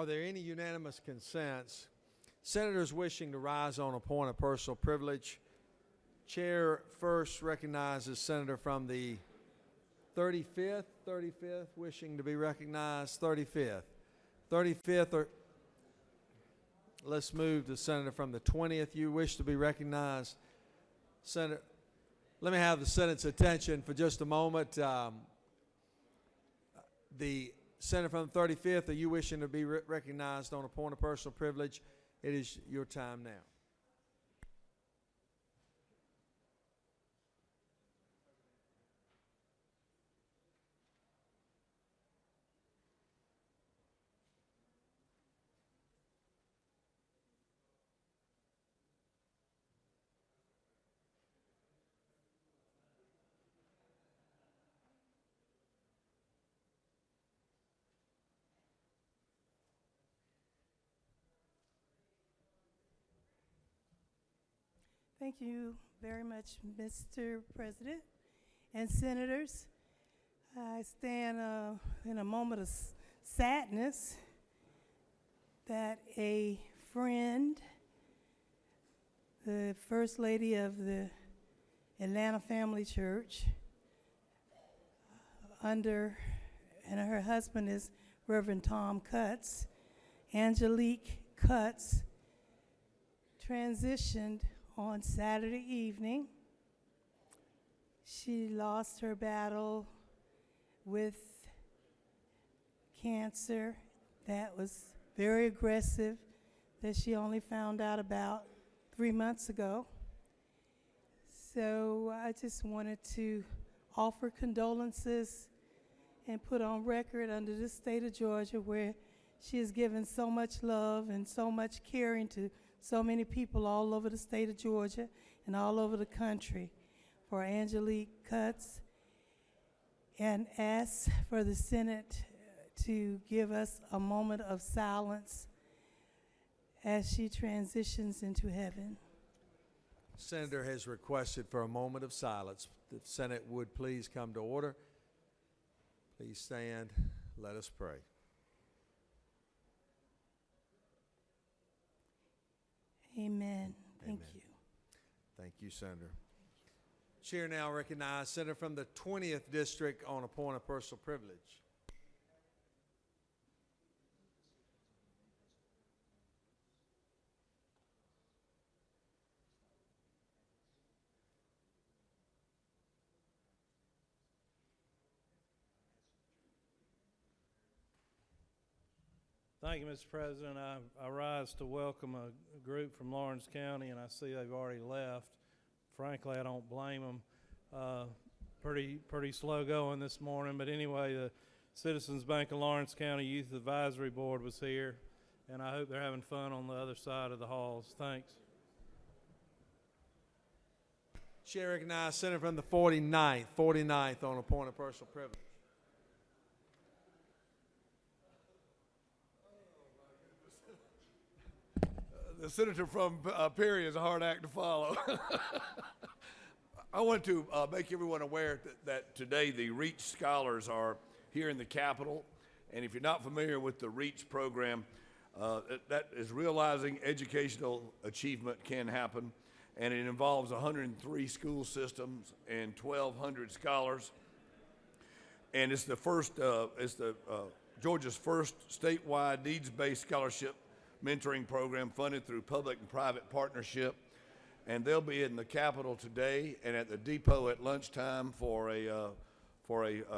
S1: are there any unanimous consents? Senators wishing to rise on a point of personal privilege. Chair first recognizes Senator from the 35th wishing to be recognized. 35th, or let's move to Senator from the 20th. You wish to be recognized. Senator, let me have the Senate's attention for just a moment. The Senator from the 35th, are you wishing to be recognized on a point of personal privilege? It is your time now.
S10: Thank you very much, Mr. President and Senators. I stand in a moment of sadness that a friend, the First Lady of the Atlanta Family Church, and her husband is Reverend Tom Cutts, Angelique Cutts, transitioned on Saturday evening. She lost her battle with cancer that was very aggressive, that she only found out about 3 months ago. So I just wanted to offer condolences and put on record under the state of Georgia, where she has given so much love and so much caring to so many people all over the state of Georgia and all over the country, for Angelique Cutts, and ask for the Senate to give us a moment of silence as she transitions into heaven.
S1: Senator has requested for a moment of silence. The Senate would please come to order. Please stand. Let us pray.
S10: Amen. Thank you.
S1: Thank you, Senator. Chair now recognizes Senator from the 20th District on a point of personal privilege.
S11: Thank you, Mr. President. I rise to welcome a group from Lawrence County, and I see they've already left. Frankly, I don't blame them. Pretty slow going this morning, but anyway, the Citizens Bank of Lawrence County Youth Advisory Board was here, and I hope they're having fun on the other side of the halls. Thanks.
S1: Chair recognizes Senator from the 49th on a point of personal privilege.
S23: The senator from Perry is a hard act to follow. I want to make everyone aware that today the REACH scholars are here in the Capitol. And if you're not familiar with the REACH program, that is realizing educational achievement can happen. And it involves 103 school systems and 1,200 scholars. And it's the first, Georgia's first statewide needs-based scholarship mentoring program funded through public and private partnership. And they'll be in the Capitol today and at the depot at lunchtime for a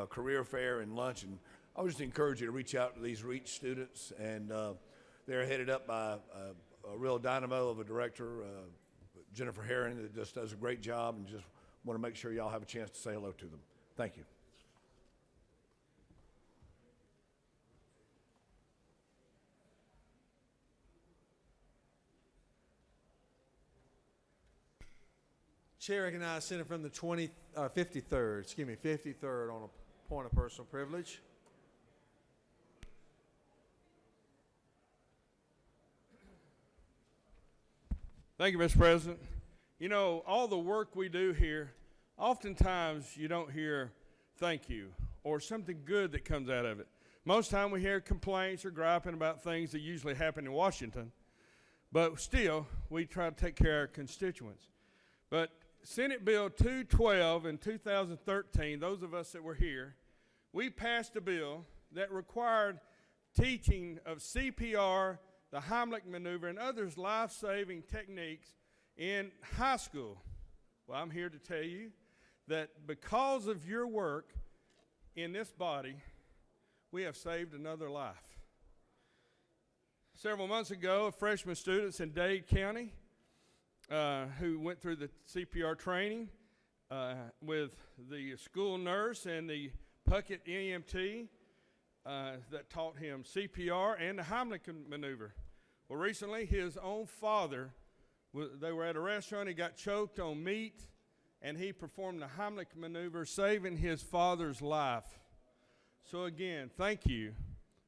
S23: career fair and lunch. And I would just encourage you to reach out to these REACH students. And they're headed up by a real dynamo of a director, Jennifer Herron, that just does a great job, and just want to make sure y'all have a chance to say hello to them. Thank you.
S1: Chair recognizes Senator from the 53rd on a point of personal privilege.
S2: Thank you, Mr. President. You know, all the work we do here, oftentimes you don't hear thank you or something good that comes out of it. Most time we hear complaints or griping about things that usually happen in Washington, but still, we try to take care of our constituents. But Senate Bill 212 in 2013, those of us that were here, we passed a bill that required teaching of CPR, the Heimlich maneuver, and others life-saving techniques in high school. Well, I'm here to tell you that because of your work in this body, we have saved another life. Several months ago, freshman students in Dade County who went through the CPR training with the school nurse and the Puckett EMT that taught him CPR and the Heimlich maneuver. Well, recently, his own father, they were at a restaurant, he got choked on meat, and he performed the Heimlich maneuver, saving his father's life. So again, thank you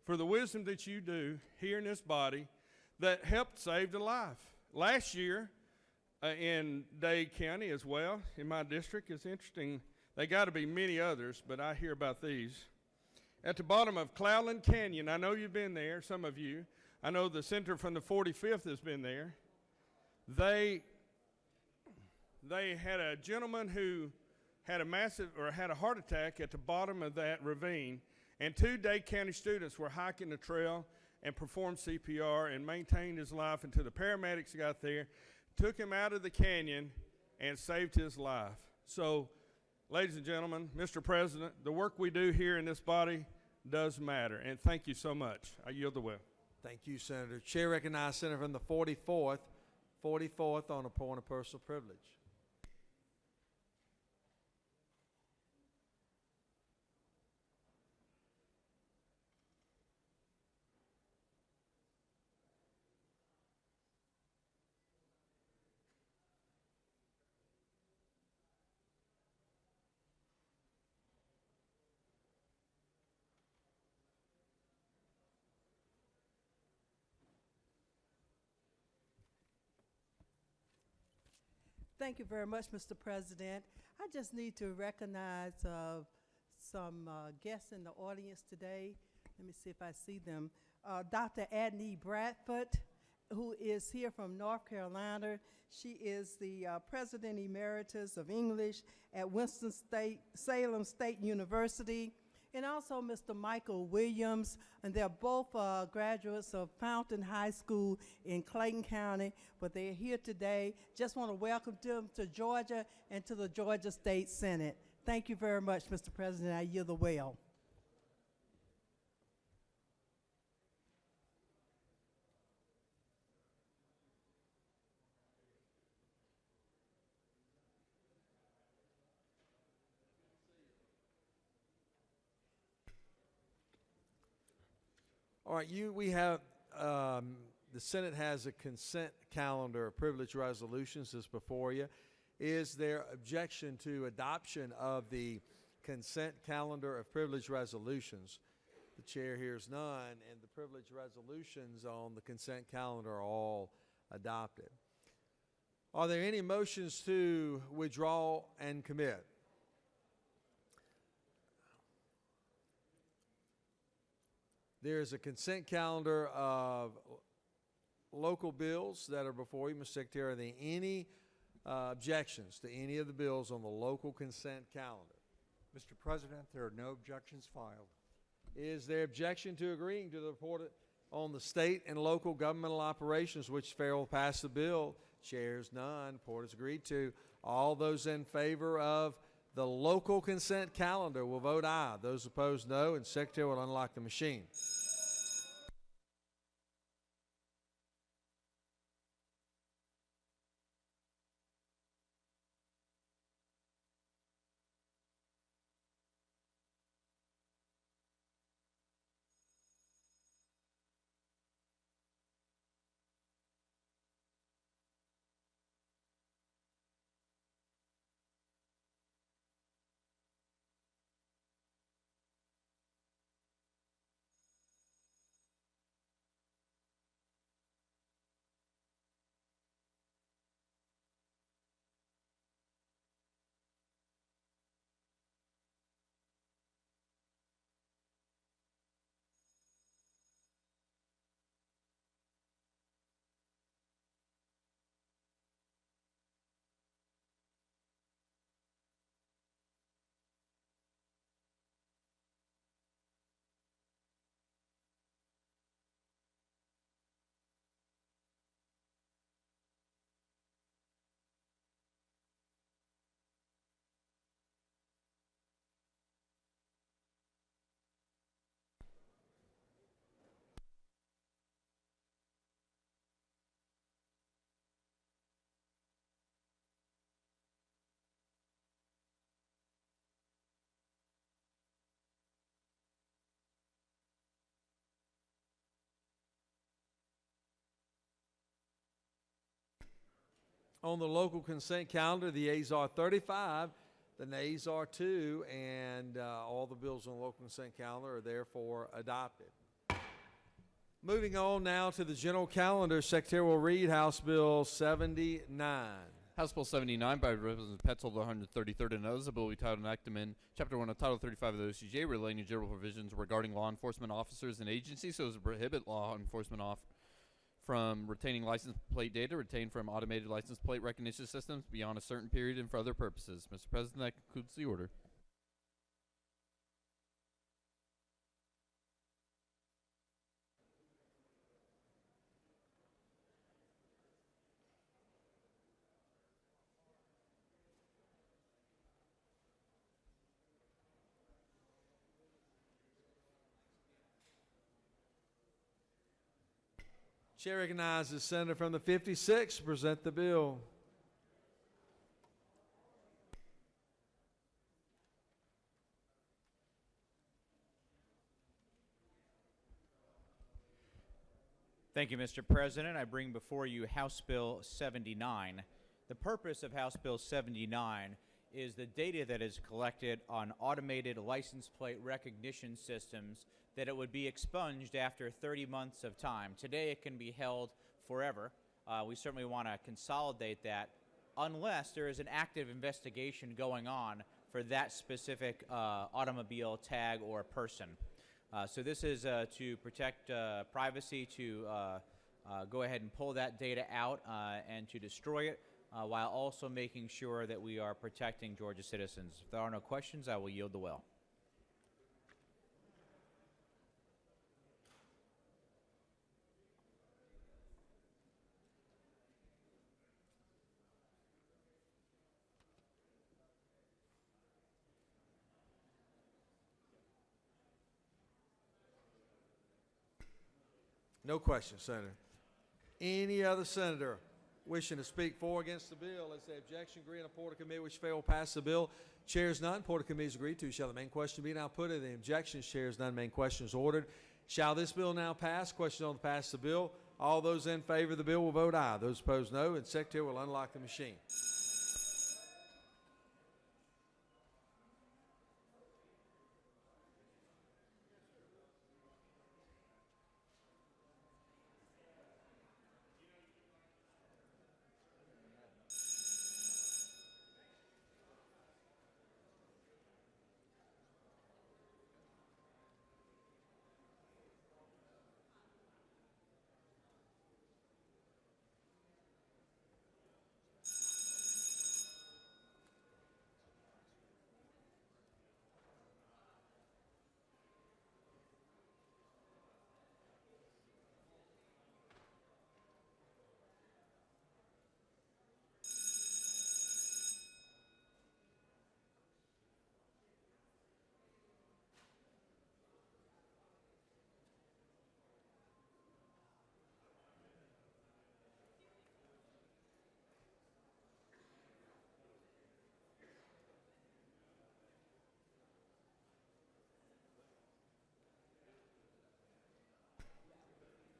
S2: for the wisdom that you do here in this body that helped save a life. Last year in Dade County as well, in my district, it's interesting. They got to be many others, but I hear about these. At the bottom of Cloudland Canyon, I know you've been there, some of you. I know the senator from the 45th has been there. They had a gentleman who had a heart attack at the bottom of that ravine, and 2 Dade County students were hiking the trail and performed CPR and maintained his life until the paramedics got there, took him out of the canyon, and saved his life. So, ladies and gentlemen, Mr. President, the work we do here in this body does matter, and thank you so much. I yield the will.
S1: Thank you, Senator. Chair recognizes Senator from the 44th on a point of personal privilege.
S12: Thank you very much, Mr. President. I just need to recognize some guests in the audience today. Let me see if I see them. Dr. Adney Bradford, who is here from North Carolina. She is the President Emeritus of English at Winston-Salem State University. And also Mr. Michael Williams, and they're both graduates of Fountain High School in Clayton County, but they're here today. Just want to welcome them to Georgia and to the Georgia State Senate. Thank you very much, Mr. President. I yield the well.
S1: All right, we have, the Senate has a consent calendar of privilege resolutions that's before you. Is there objection to adoption of the consent calendar of privilege resolutions? The chair hears none, and the privilege resolutions on the consent calendar are all adopted. Are there any motions to withdraw and commit? There is a consent calendar of local bills that are before you, Mr. Secretary. Are there any objections to any of the bills on the local consent calendar?
S13: Mr. President, there are no objections filed.
S1: Is there objection to agreeing to the report on the state and local governmental operations, which Farrell passed the bill? Chairs none. Report is agreed to. All those in favor of the local consent calendar will vote aye. Those opposed, no, and Secretary will unlock the machine. On the local consent calendar, the ayes are 35, the nays are 2, and all the bills on the local consent calendar are therefore adopted. Moving on now to the general calendar, Secretary will read House Bill 79.
S3: House Bill 79 by Representative Petzel, the 133rd, and others, a bill we titled and act amend Chapter 1 of Title 35 of the OCGA relating to general provisions regarding law enforcement officers and agencies so as to prohibit law enforcement from retaining license plate data retained from automated license plate recognition systems beyond a certain period and for other purposes. Mr. President, that concludes the order.
S1: Chair recognizes the senator from the 56th to present the bill.
S14: Thank you, Mr. President. I bring before you House Bill 79. The purpose of House Bill 79 is the data that is collected on automated license plate recognition systems that it would be expunged after 30 months of time. Today it can be held forever. We certainly want to consolidate that unless there is an active investigation going on for that specific automobile, tag, or person. So this is to protect privacy, to go ahead and pull that data out and to destroy it while also making sure that we are protecting Georgia citizens. If there are no questions, I will yield the well.
S1: No questions, Senator. Any other senator wishing to speak for or against the bill? As the objection agree in a Porter committee which fail pass the bill. Chairs none. Porter committees agreed to. Shall the main question be now put? The objections, chairs none. Main question is ordered. Shall this bill now pass? Question on the pass the bill. All those in favor of the bill will vote aye. Those opposed, no. And Secretary will unlock the machine.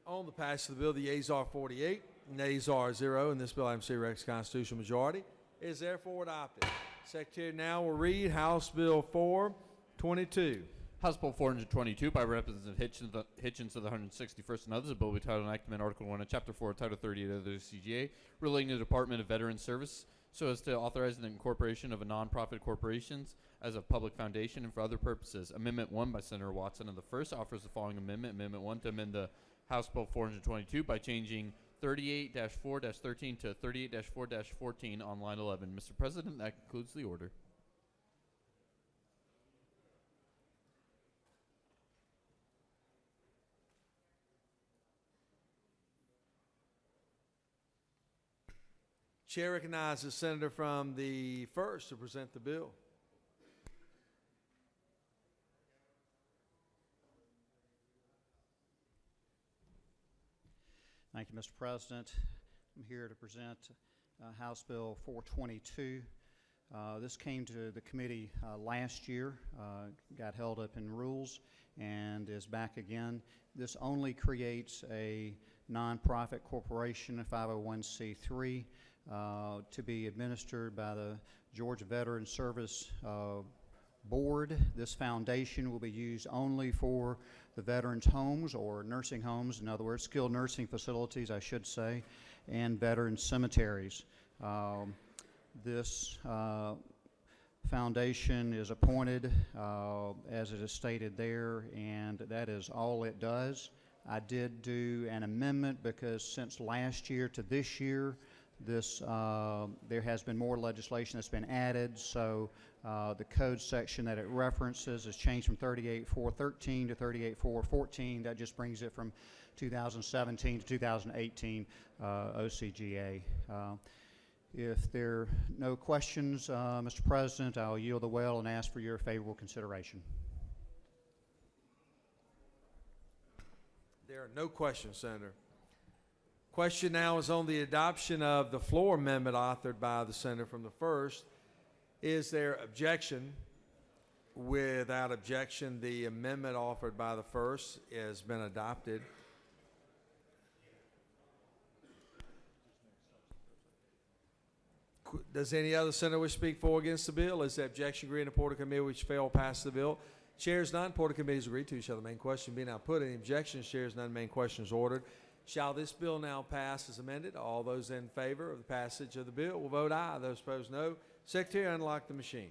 S1: On the passage of the bill, the yeas are 48, nays are 0, and this bill, item C, Rex constitutional majority, is therefore adopted. Secretary now will read House Bill 422.
S3: House Bill 422 by Representative Hitchens of the 161st and others, a bill we titled Enactment Article 1 of Chapter 4 Title 38 of the CGA relating to the Department of Veterans Service so as to authorize the incorporation of a nonprofit corporations as a public foundation and for other purposes. Amendment 1 by Senator Watson of the 1st offers the following amendment. Amendment 1 to amend the House Bill 422 by changing 38-4-13 to 38-4-14 on line 11. Mr. President, that concludes the order.
S1: Chair recognizes the senator from the 1st to present the bill.
S8: Thank you, Mr. President. I'm here to present House Bill 422. This came to the committee last year, got held up in rules, and is back again. This only creates a nonprofit corporation, a 501c3, to be administered by the Georgia Veteran Service Board. This foundation will be used only for the veterans' homes or nursing homes, in other words, skilled nursing facilities, I should say, and veteran cemeteries. This foundation is appointed as it is stated there, and that is all it does. I did do an amendment because since last year to this year, there has been more legislation that's been added, so the code section that it references has changed from 38.413 to 38.414. That just brings it from 2017 to 2018 OCGA. If there are no questions, Mr. President, I'll yield the well and ask for your favorable consideration.
S1: There are no questions, Senator. Question now is on the adoption of the floor amendment authored by the senator from the 1st. Is there objection? Without objection, the amendment offered by the 1st has been adopted. Does any other senator wish to speak for or against the bill? Is the objection agreed in the Porter Committee which failed pass the bill? Chairs none. Porter Committee is agreed to. Shall the main question be now put? Any objections? Chairs none. Main question is ordered. Shall this bill now pass as amended? All those in favor of the passage of the bill will vote aye. Those opposed, no. Secretary, unlock the machine.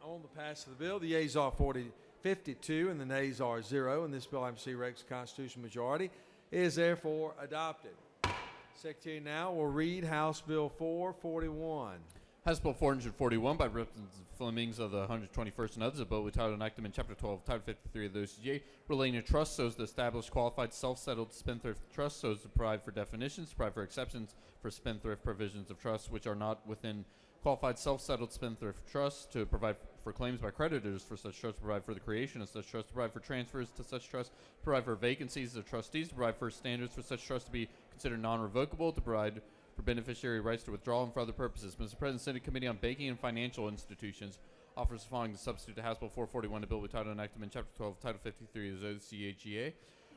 S1: On the pass of the bill, the yeas are 52 and the nays are 0, and this bill, I see, regs constitutional majority, is therefore adopted. Secretary now will read House Bill 441.
S3: House Bill 441 by Representative Flemings of the 121st and others, a bill with title enacted in Chapter 12, Title 53 of the OCGA, relating to trusts so as to establish qualified self-settled spendthrift trusts, so as to provide for definitions, provide for exceptions for spendthrift provisions of trusts which are not within qualified self-settled spendthrift trusts, to provide for claims by creditors for such trusts, provide for the creation of such trusts, provide for transfers to such trusts, provide for vacancies of trustees, to provide for standards for such trusts to be considered non-revocable, to provide for beneficiary rights to withdraw and for other purposes. Mr. President, Senate Committee on Banking and Financial Institutions offers the following to substitute to House Bill 441, a bill with title enacted in Chapter 12, Title 53 of the OCGA,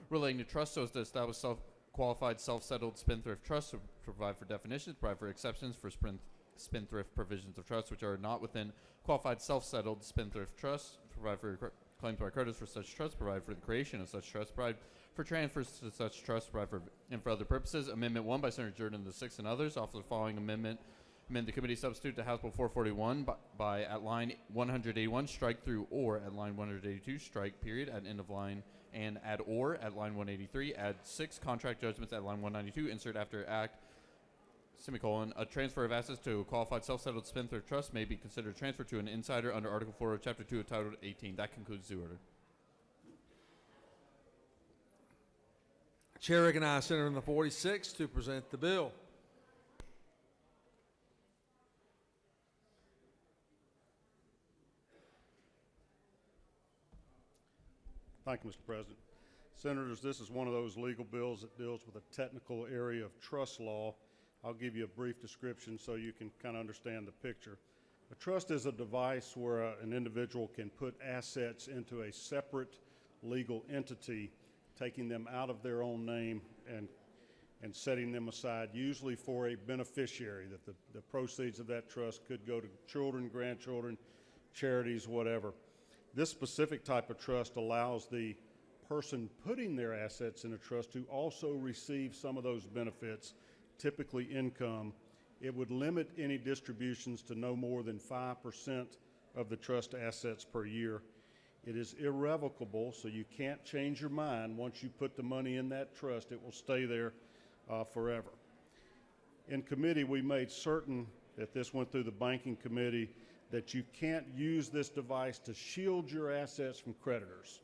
S3: relating to trusts so as to establish qualified self-settled spendthrift trusts, to provide for definitions, provide for exceptions for spendthrift provisions of trusts which are not within qualified self-settled spendthrift trusts, provide for claims by creditors for such trusts, provide for the creation of such trusts, provide for transfers to such trusts, provide for and for other purposes. Amendment 1 by Senator Jordan the 6th and others. Offer the following amendment. Amend the committee substitute to House Bill 441 by at line 181 strike through or at line 182 strike period at end of line and add or at line 183 add 6 contract judgments at line 192 insert after act semicolon, a transfer of assets to a qualified self-settled spendthrift trust may be considered a transfer to an insider under Article 4 of Chapter 2 of Title 18. That concludes the order.
S1: Chair recognizes Senator from the 46th to present the bill.
S15: Thank you, Mr. President. Senators, this is one of those legal bills that deals with a technical area of trust law. I'll give you a brief description so you can kind of understand the picture. A trust is a device where an individual can put assets into a separate legal entity, taking them out of their own name and setting them aside, usually for a beneficiary, that the proceeds of that trust could go to children, grandchildren, charities, whatever. This specific type of trust allows the person putting their assets in a trust to also receive some of those benefits, typically income. It would limit any distributions to no more than 5% of the trust assets per year. It is irrevocable, so you can't change your mind. Once you put the money in that trust, it will stay there forever. In committee, we made certain that this went through the banking committee, that you can't use this device to shield your assets from creditors.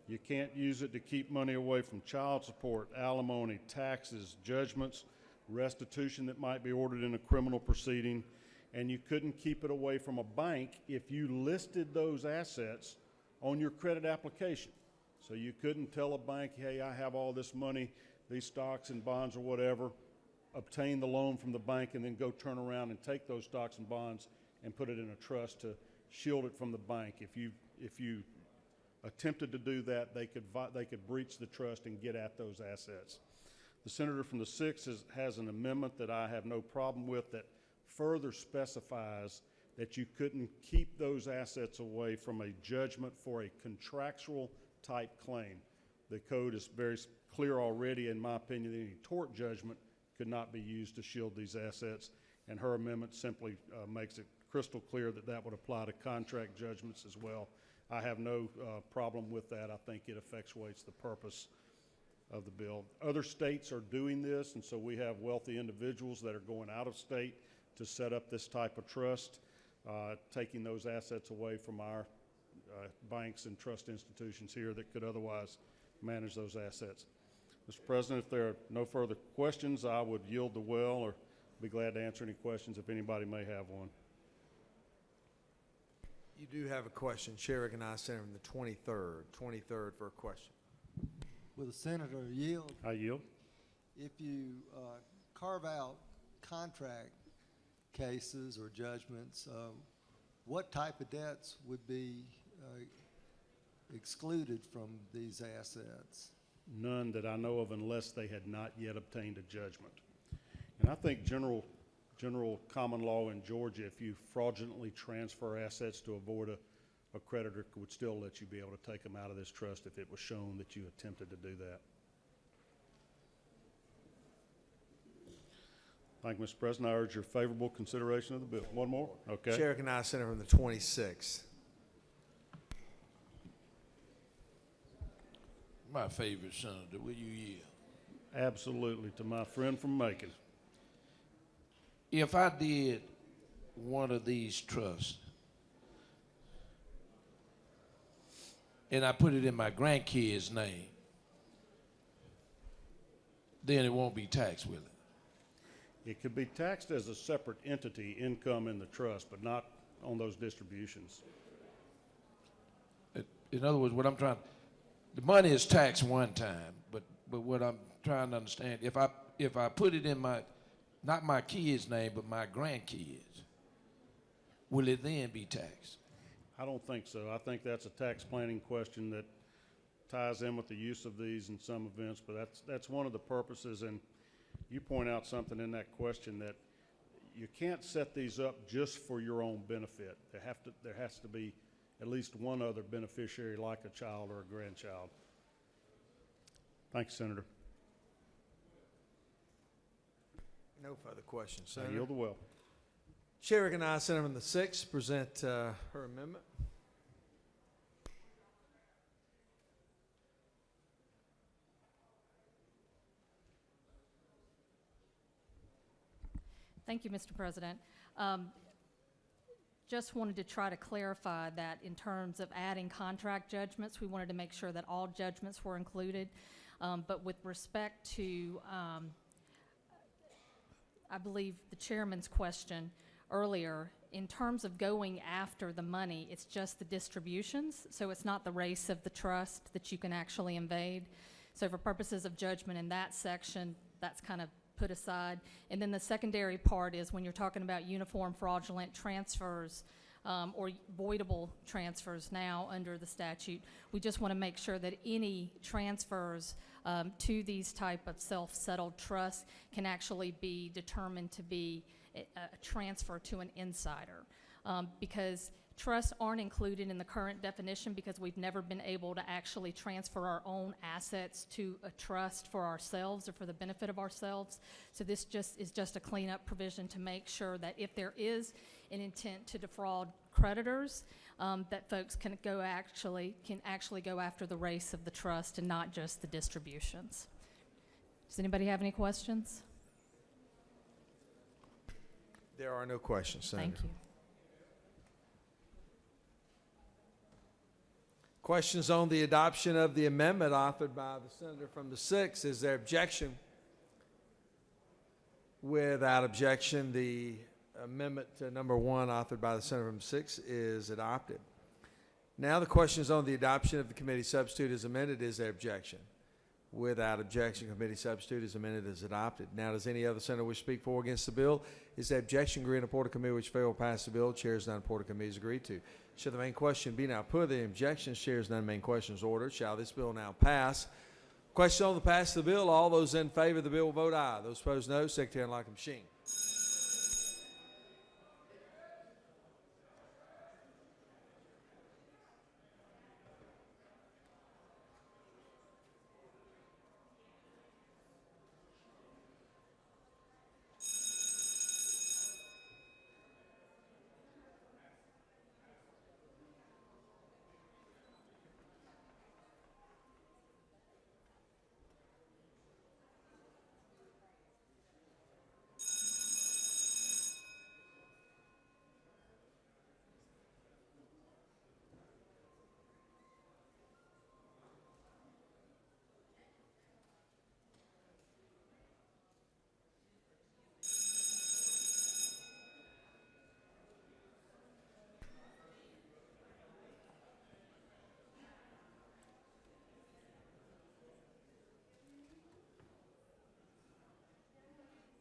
S15: You can't use it to keep money away from child support, alimony, taxes, judgments, restitution that might be ordered in a criminal proceeding, and you couldn't keep it away from a bank if you listed those assets on your credit application. So you couldn't tell a bank, hey, I have all this money, these stocks and bonds or whatever, obtain the loan from the bank and then go turn around and take those stocks and bonds and put it in a trust to shield it from the bank. If you attempted to do that, they could breach the trust and get at those assets. The senator from the 6th has an amendment that I have no problem with that further specifies that you couldn't keep those assets away from a judgment for a contractual type claim. The code is very clear already, in my opinion, that any tort judgment could not be used to shield these assets, and her amendment simply makes it crystal clear that that would apply to contract judgments as well. I have no problem with that. I think it effectuates the purpose of the bill. Other states are doing this, and so we have wealthy individuals that are going out of state to set up this type of trust, taking those assets away from our banks and trust institutions here that could otherwise manage those assets. Mr. President, if there are no further questions, I would yield the well or be glad to answer any questions if anybody may have one.
S1: You do have a question. Chair recognizes Senator from the 23rd for a question.
S17: Will the senator yield?
S15: I yield.
S17: If you carve out contract cases or judgments, what type of debts would be excluded from these assets?
S15: None that I know of, unless they had not yet obtained a judgment. And I think general common law in Georgia, if you fraudulently transfer assets to avoid a creditor, would still let you be able to take them out of this trust if it was shown that you attempted to do that. Thank you, Mr. President. I urge your favorable consideration of the bill. One more? Okay.
S1: Chair recognizes Senator from the 26th.
S18: My favorite senator, will you yield?
S15: Absolutely, to my friend from Macon.
S18: If I did one of these trusts and I put it in my grandkid's name, then it won't be taxed, will it?
S15: It could be taxed as a separate entity, income in the trust, but not on those distributions.
S18: In other words, the money is taxed one time, but what I'm trying to understand, if I put it in not my kid's name, but my grandkid's, will it then be taxed?
S15: I don't think so. I think that's a tax planning question that ties in with the use of these in some events, but that's one of the purposes. And you point out something in that question, that you can't set these up just for your own benefit. There has to be at least one other beneficiary, like a child or a grandchild. Thank you, Senator.
S1: No further questions,
S15: I
S1: Senator.
S15: yield the well.
S1: Chair recognizes Senator from the 6th to present her amendment.
S20: Thank you, Mr. President. Just wanted to try to clarify that in terms of adding contract judgments, we wanted to make sure that all judgments were included. But with respect to, I believe, the chairman's question earlier, in terms of going after the money, it's just the distributions, so it's not the race of the trust that you can actually invade. So for purposes of judgment in that section, that's kind of put aside. And then the secondary part is when you're talking about uniform fraudulent transfers or voidable transfers now under the statute, we just want to make sure that any transfers to these type of self-settled trusts can actually be determined to be a transfer to an insider. Because trusts aren't included in the current definition because we've never been able to actually transfer our own assets to a trust for ourselves or for the benefit of ourselves. So this is just a cleanup provision to make sure that if there is an intent to defraud creditors, that folks can actually go after the race of the trust and not just the distributions. Does anybody have any questions?
S1: There are no questions, Senator.
S20: Thank you.
S1: Questions on the adoption of the amendment authored by the senator from the 6th. Is there objection? Without objection, the amendment to number 1 authored by the senator from the 6th is adopted. Now the question is on the adoption of the committee substitute as amended. Is there objection? Without objection, committee substitute as amended is adopted. Now, does any other senator wish to speak for or against the bill? Is there objection? Agree in report of committee which fail pass the bill. Chairs none. Report of committee is agreed to. Shall the main question be now put? The objections, chairs none. Main question is ordered. Shall this bill now pass? Question on the pass of the bill. All those in favor of the bill will vote aye. Those opposed, no. Secretary, unlock the machine.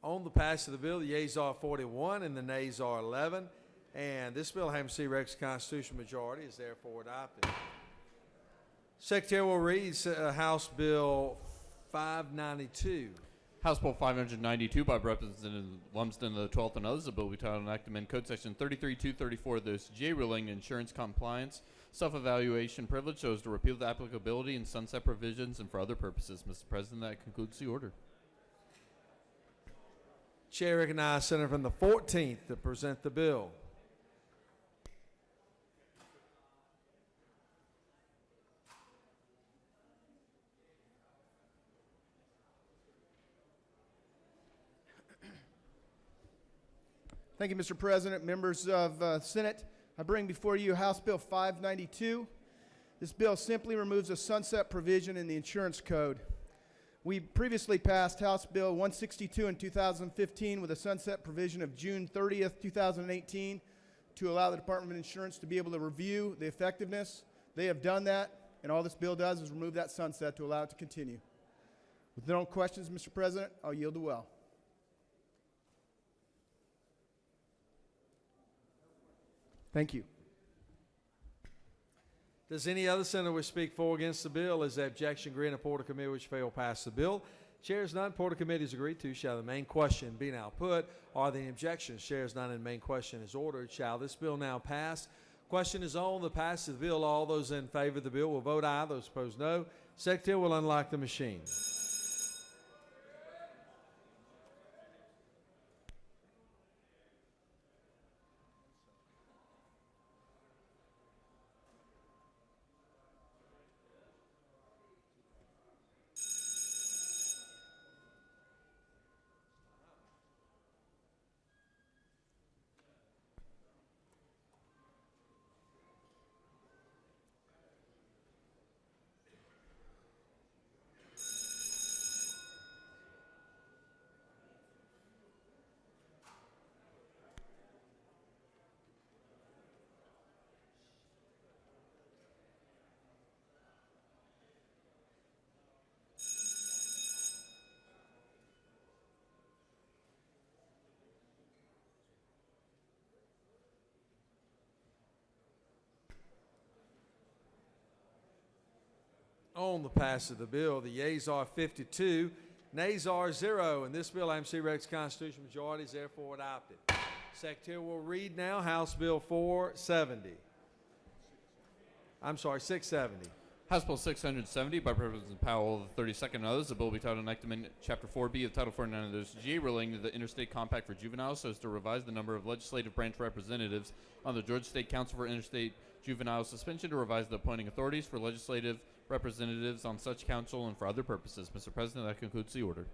S1: On the pass of the bill, the yeas are 41 and the nays are 11. And this bill, having received Rex constitutional majority, is therefore adopted. Secretary will read House Bill 592.
S3: House Bill 592 by Representative Lumsden of the 12th and others. The bill will be titled an act to amend Code Section 33234 of the OCGA ruling insurance compliance self-evaluation privilege so as to repeal the applicability and sunset provisions and for other purposes. Mr. President, that concludes the order.
S1: Chair recognizes Senator from the 14th to present the bill.
S4: Thank you, Mr. President. Members of Senate, I bring before you House Bill 592. This bill simply removes a sunset provision in the insurance code. We previously passed House Bill 162 in 2015 with a sunset provision of June 30th, 2018 to allow the Department of Insurance to be able to review the effectiveness. They have done that, and all this bill does is remove that sunset to allow it to continue. With no questions, Mr. President, I'll yield the well. Thank you.
S1: Does any other senator wish to speak for or against the bill? Is there objection? Agree in report of committee which fail pass the bill. Chairs none. Report of committee is agreed to. Shall the main question be now put? Are there any objections? Chairs none and main question is ordered. Shall this bill now pass? Question is on the pass of the bill. All those in favor of the bill will vote aye. Those opposed, no. Secretary will unlock the machine. On the passage of the bill, the yeas are 52, nays are 0, and this bill, AMC Rex Constitutional majority, is therefore adopted. Secretary will read now House Bill 470. I'm sorry, 670.
S3: House Bill 670 by Representative Powell, the 32nd and others. The bill will be titled Enactment Chapter 4B of Title 49 of the OCGA relating to the Interstate Compact for Juveniles so as to revise the number of legislative branch representatives on the Georgia State Council for Interstate Juvenile Suspension to revise the appointing authorities for legislative representatives on such council and for other purposes. Mr. President, that concludes the order.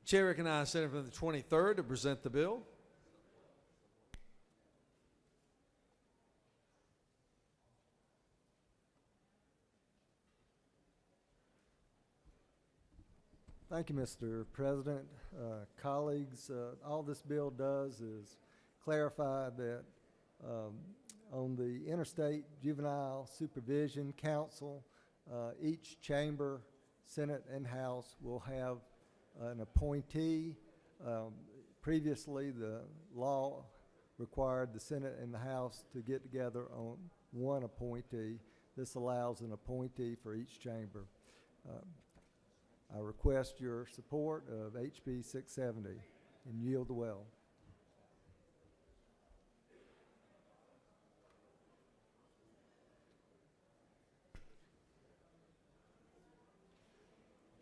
S1: Chair recognizes Senator from the 23rd to present the bill.
S17: Thank you, Mr. President. Colleagues, all this bill does is clarify that on the Interstate Juvenile Supervision Council, each chamber, Senate and House, will have an appointee. Previously, the law required the Senate and the House to get together on one appointee. This allows an appointee for each chamber. I request your support of HB 670 and yield the well.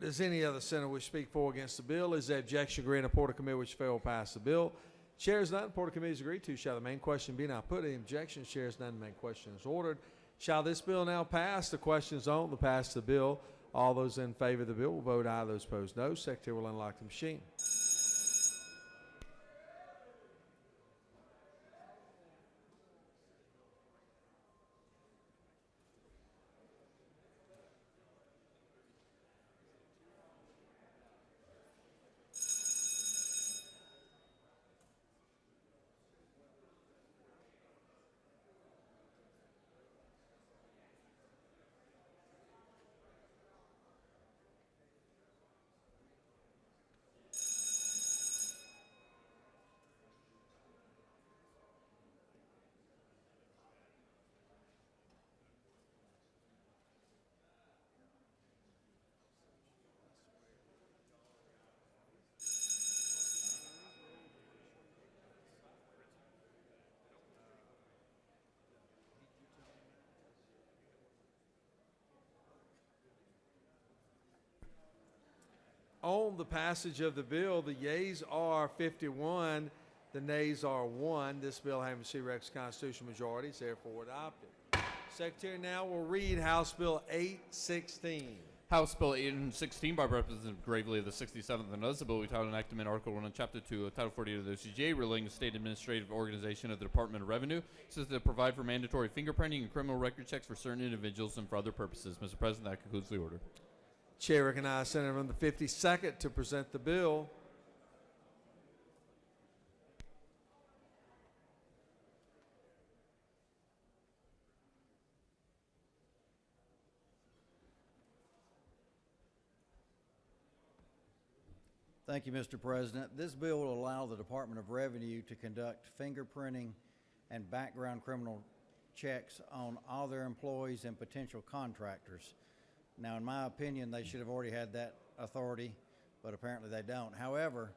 S1: Does any other senator wish to speak for or against the bill? Is there objection agreeing to report of committee which fail pass the bill? Chair is none. Report of committee is agreed to. Shall the main question be now put? Any objection? Chair is none. The main question is ordered. Shall this bill now pass? The question is on the pass the bill. All those in favor of the bill will vote aye. Those opposed, no. Secretary will unlock the machine. On the passage of the bill, the yeas are 51, the nays are 1. This bill having received Rex constitutional majority is therefore adopted. Secretary now will read House Bill 816.
S3: House Bill 816 by Representative Gravely of the 67th and others. The bill will be titled Enactment Article 1 and Chapter 2 of Title 48 of the OCGA relating to state administrative organization of the Department of Revenue so as to provide for mandatory fingerprinting and criminal record checks for certain individuals and for other purposes. Mr. President, that concludes the order.
S1: Chair recognizes Senator from the 52nd to present the bill.
S19: Thank you, Mr. President. This bill will allow the Department of Revenue to conduct fingerprinting and background criminal checks on all their employees and potential contractors. Now, in my opinion, they should have already had that authority, but apparently they don't. However,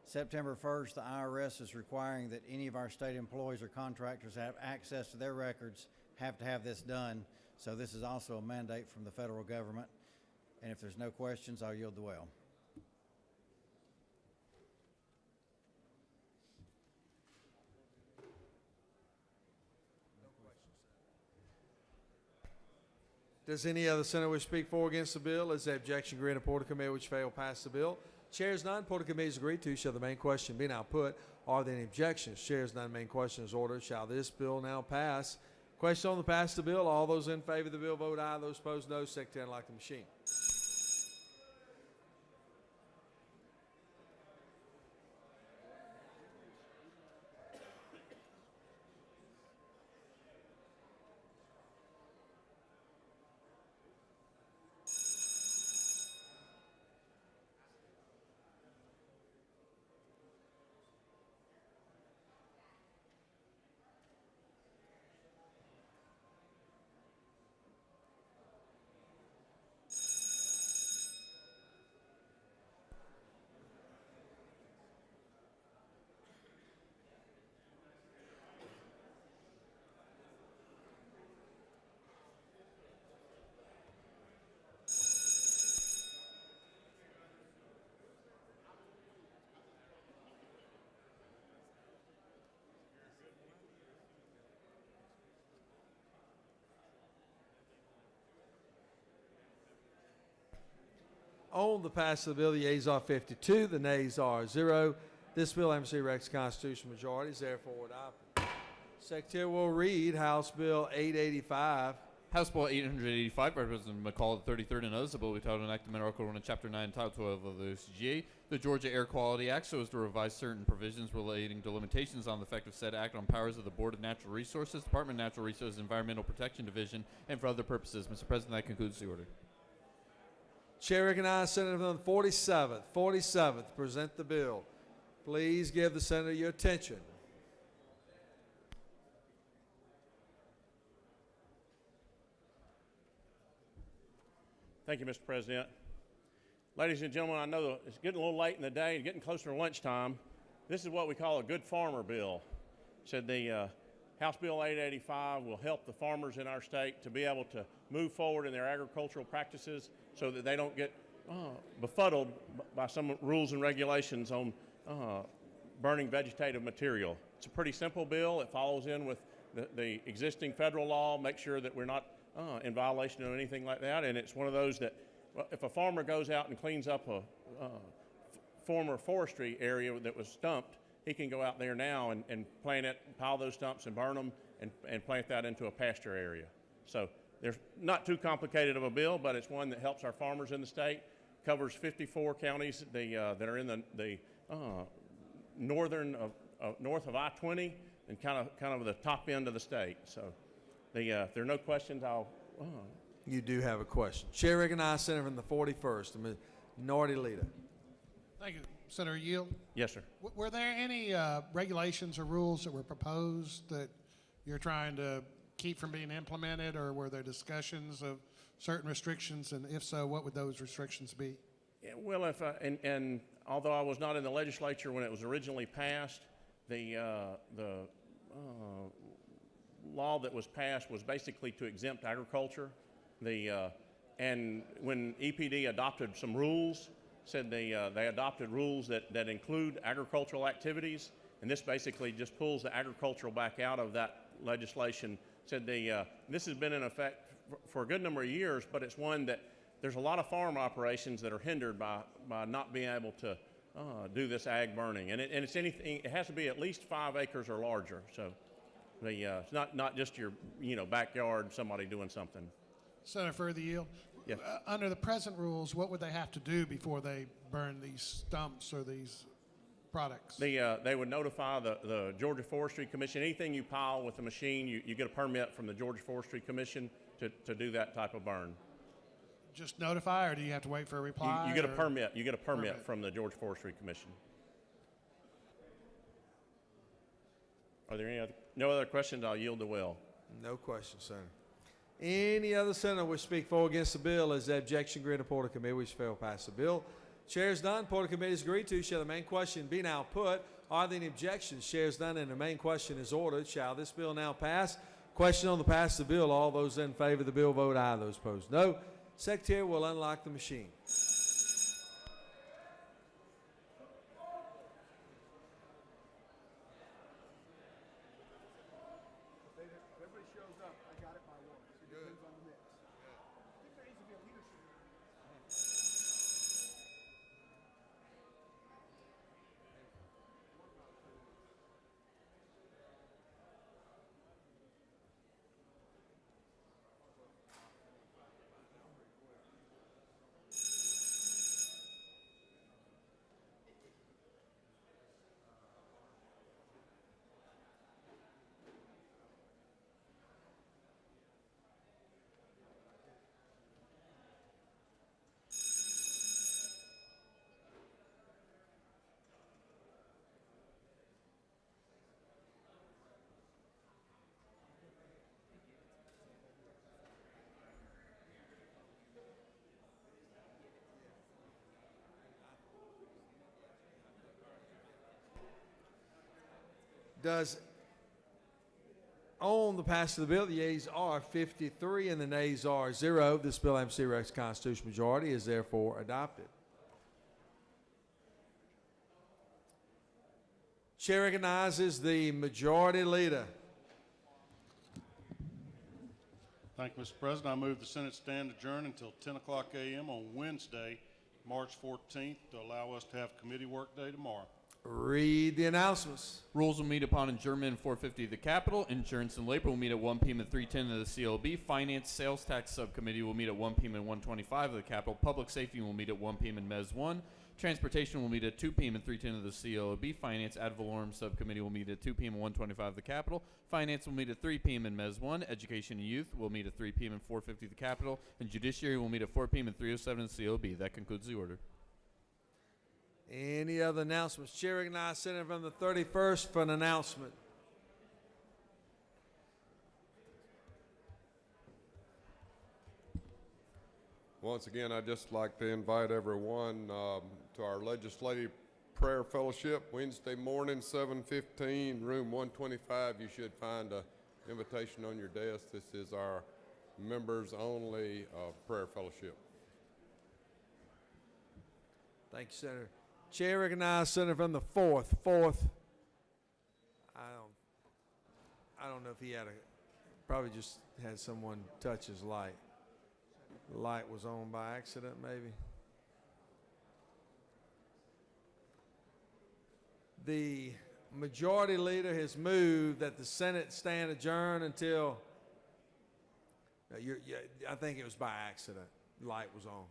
S19: September 1st, the IRS is requiring that any of our state employees or contractors that have access to their records have to have this done. So this is also a mandate from the federal government. And if there's no questions, I'll yield the well.
S1: Does any other senator wish to speak for or against the bill? Is there objection agreeing to report of committee which fail pass the bill? Chair is none. Report of committee is agreed to. Shall the main question be now put? Are there any objections? Chair is none. Main question is ordered. Shall this bill now pass? Question on the pass the bill. All those in favor of the bill vote aye. Those opposed, no. Secretary unlock the machine. On the pass of the bill, the yeas are 52, the nays are 0. This bill, MC Rex constitutional majority, is therefore adopted. Secretary will read House Bill 885.
S3: House Bill 885 by President McCall, the 33rd, and others. The bill will be titled an act of Article 1 of Chapter 9, Title 12 of the OCGA, the Georgia Air Quality Act, so as to revise certain provisions relating to limitations on the effect of said act on powers of the Board of Natural Resources, Department of Natural Resources, Environmental Protection Division, and for other purposes. Mr. President, that concludes the order.
S1: Chair recognizes Senator from the 47th. 47th, present the bill. Please give the Senator your attention.
S5: Thank you, Mr. President. Ladies and gentlemen, I know that it's getting a little late in the day and getting closer to lunchtime. This is what we call a good farmer bill. Said the House Bill 885 will help the farmers in our state to be able to move forward in their agricultural practices so that they don't get befuddled by some rules and regulations on burning vegetative material. It's a pretty simple bill. It follows in with the existing federal law, make sure that we're not in violation of anything like that, and it's one of those that if a farmer goes out and cleans up a former forestry area that was stumped, he can go out there now and plant it, pile those stumps and burn them and plant that into a pasture area. So there's not too complicated of a bill, but it's one that helps our farmers in the state, covers 54 counties that are in the northern north of I-20 and kind of the top end of the state. So if there are no questions, I'll.
S1: You do have a question. Chair recognizes Senator from the 41st, the Minority Leader.
S21: Thank you. Senator Yield?
S5: Yes, sir.
S21: Were there any regulations or rules that were proposed that you're trying to keep from being implemented, or were there discussions of certain restrictions, and if so, what would those restrictions be?
S5: Yeah, well, and although I was not in the legislature when it was originally passed, the law that was passed was basically to exempt agriculture. And when EPD adopted some rules, said they adopted rules that include agricultural activities, and this basically just pulls the agricultural back out of that legislation. Said this has been in effect for a good number of years, but it's one that there's a lot of farm operations that are hindered by not being able to do this ag burning, and it's anything. It has to be at least 5 acres or larger. So. It's not just your backyard, somebody doing something.
S21: Senator Further Yield? Yes. Under the present rules, what would they have to do before they burn these stumps or these products?
S5: They would notify the Georgia Forestry Commission. Anything you pile with a machine, you get a permit from the Georgia Forestry Commission to do that type of burn.
S21: Just notify, or do you have to wait for a reply?
S5: You get a permit. You get a permit from the Georgia Forestry Commission. Are there no other questions? I'll yield the will.
S1: No questions, Senator. Any other senator wish to speak for or against the bill? As the objection granted, report of committee which fail pass the bill. Chair is done. Report of committee is agreed to. Shall the main question be now put? Are there any objections? Chair is done, and the main question is ordered. Shall this bill now pass? Question on the pass of the bill. All those in favor of the bill vote aye. Those opposed, no. Secretary will unlock the machine. On the pass of the bill, the yeas are 53 and the nays are 0. This bill, MC Rex constitutional majority, is therefore adopted. Chair recognizes the majority leader.
S15: Thank you, Mr. President. I move the Senate stand adjourned until 10 o'clock a.m. on Wednesday, March 14th to allow us to have committee work day tomorrow.
S1: Read the announcements.
S3: Rules will meet upon adjournment at 4:50 of the Capitol. Insurance and Labor will meet at 1 p.m. and 3:10 of the CLB. Finance Sales Tax Subcommittee will meet at 1 p.m. and 1:25 of the Capitol. Public Safety will meet at 1 p.m. in Mez 1. Transportation will meet at 2 p.m. and 3:10 of the CLB. Finance Ad Valorem Subcommittee will meet at 2 p.m. and 1:25 of the Capitol. Finance will meet at 3 p.m. in Mez 1. Education and Youth will meet at 3 p.m. and 4:50 of the Capitol. And Judiciary will meet at 4 p.m. and 3:07 of the CLB. That concludes the order.
S1: Any other announcements? Chair recognizes Senator from the 31st for an announcement.
S6: Once again, I'd just like to invite everyone to our legislative prayer fellowship Wednesday morning, 7:15, room 125. You should find an invitation on your desk. This is our members only prayer fellowship.
S1: Thank you, Senator. Chair recognizes Senator from the 4th. I don't know if he had probably just had someone touch his light. The light was on by accident, maybe. The majority leader has moved that the Senate stand adjourned until, I think it was by accident. The light was on.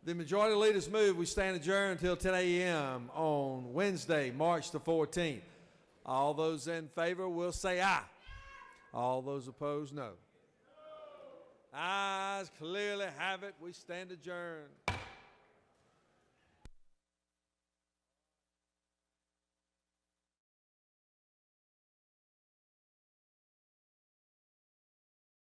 S1: The majority leader's move, we stand adjourned until 10 a.m. on Wednesday, March the 14th. All those in favor will say aye. All those opposed, no. Ayes clearly have it. We stand adjourned.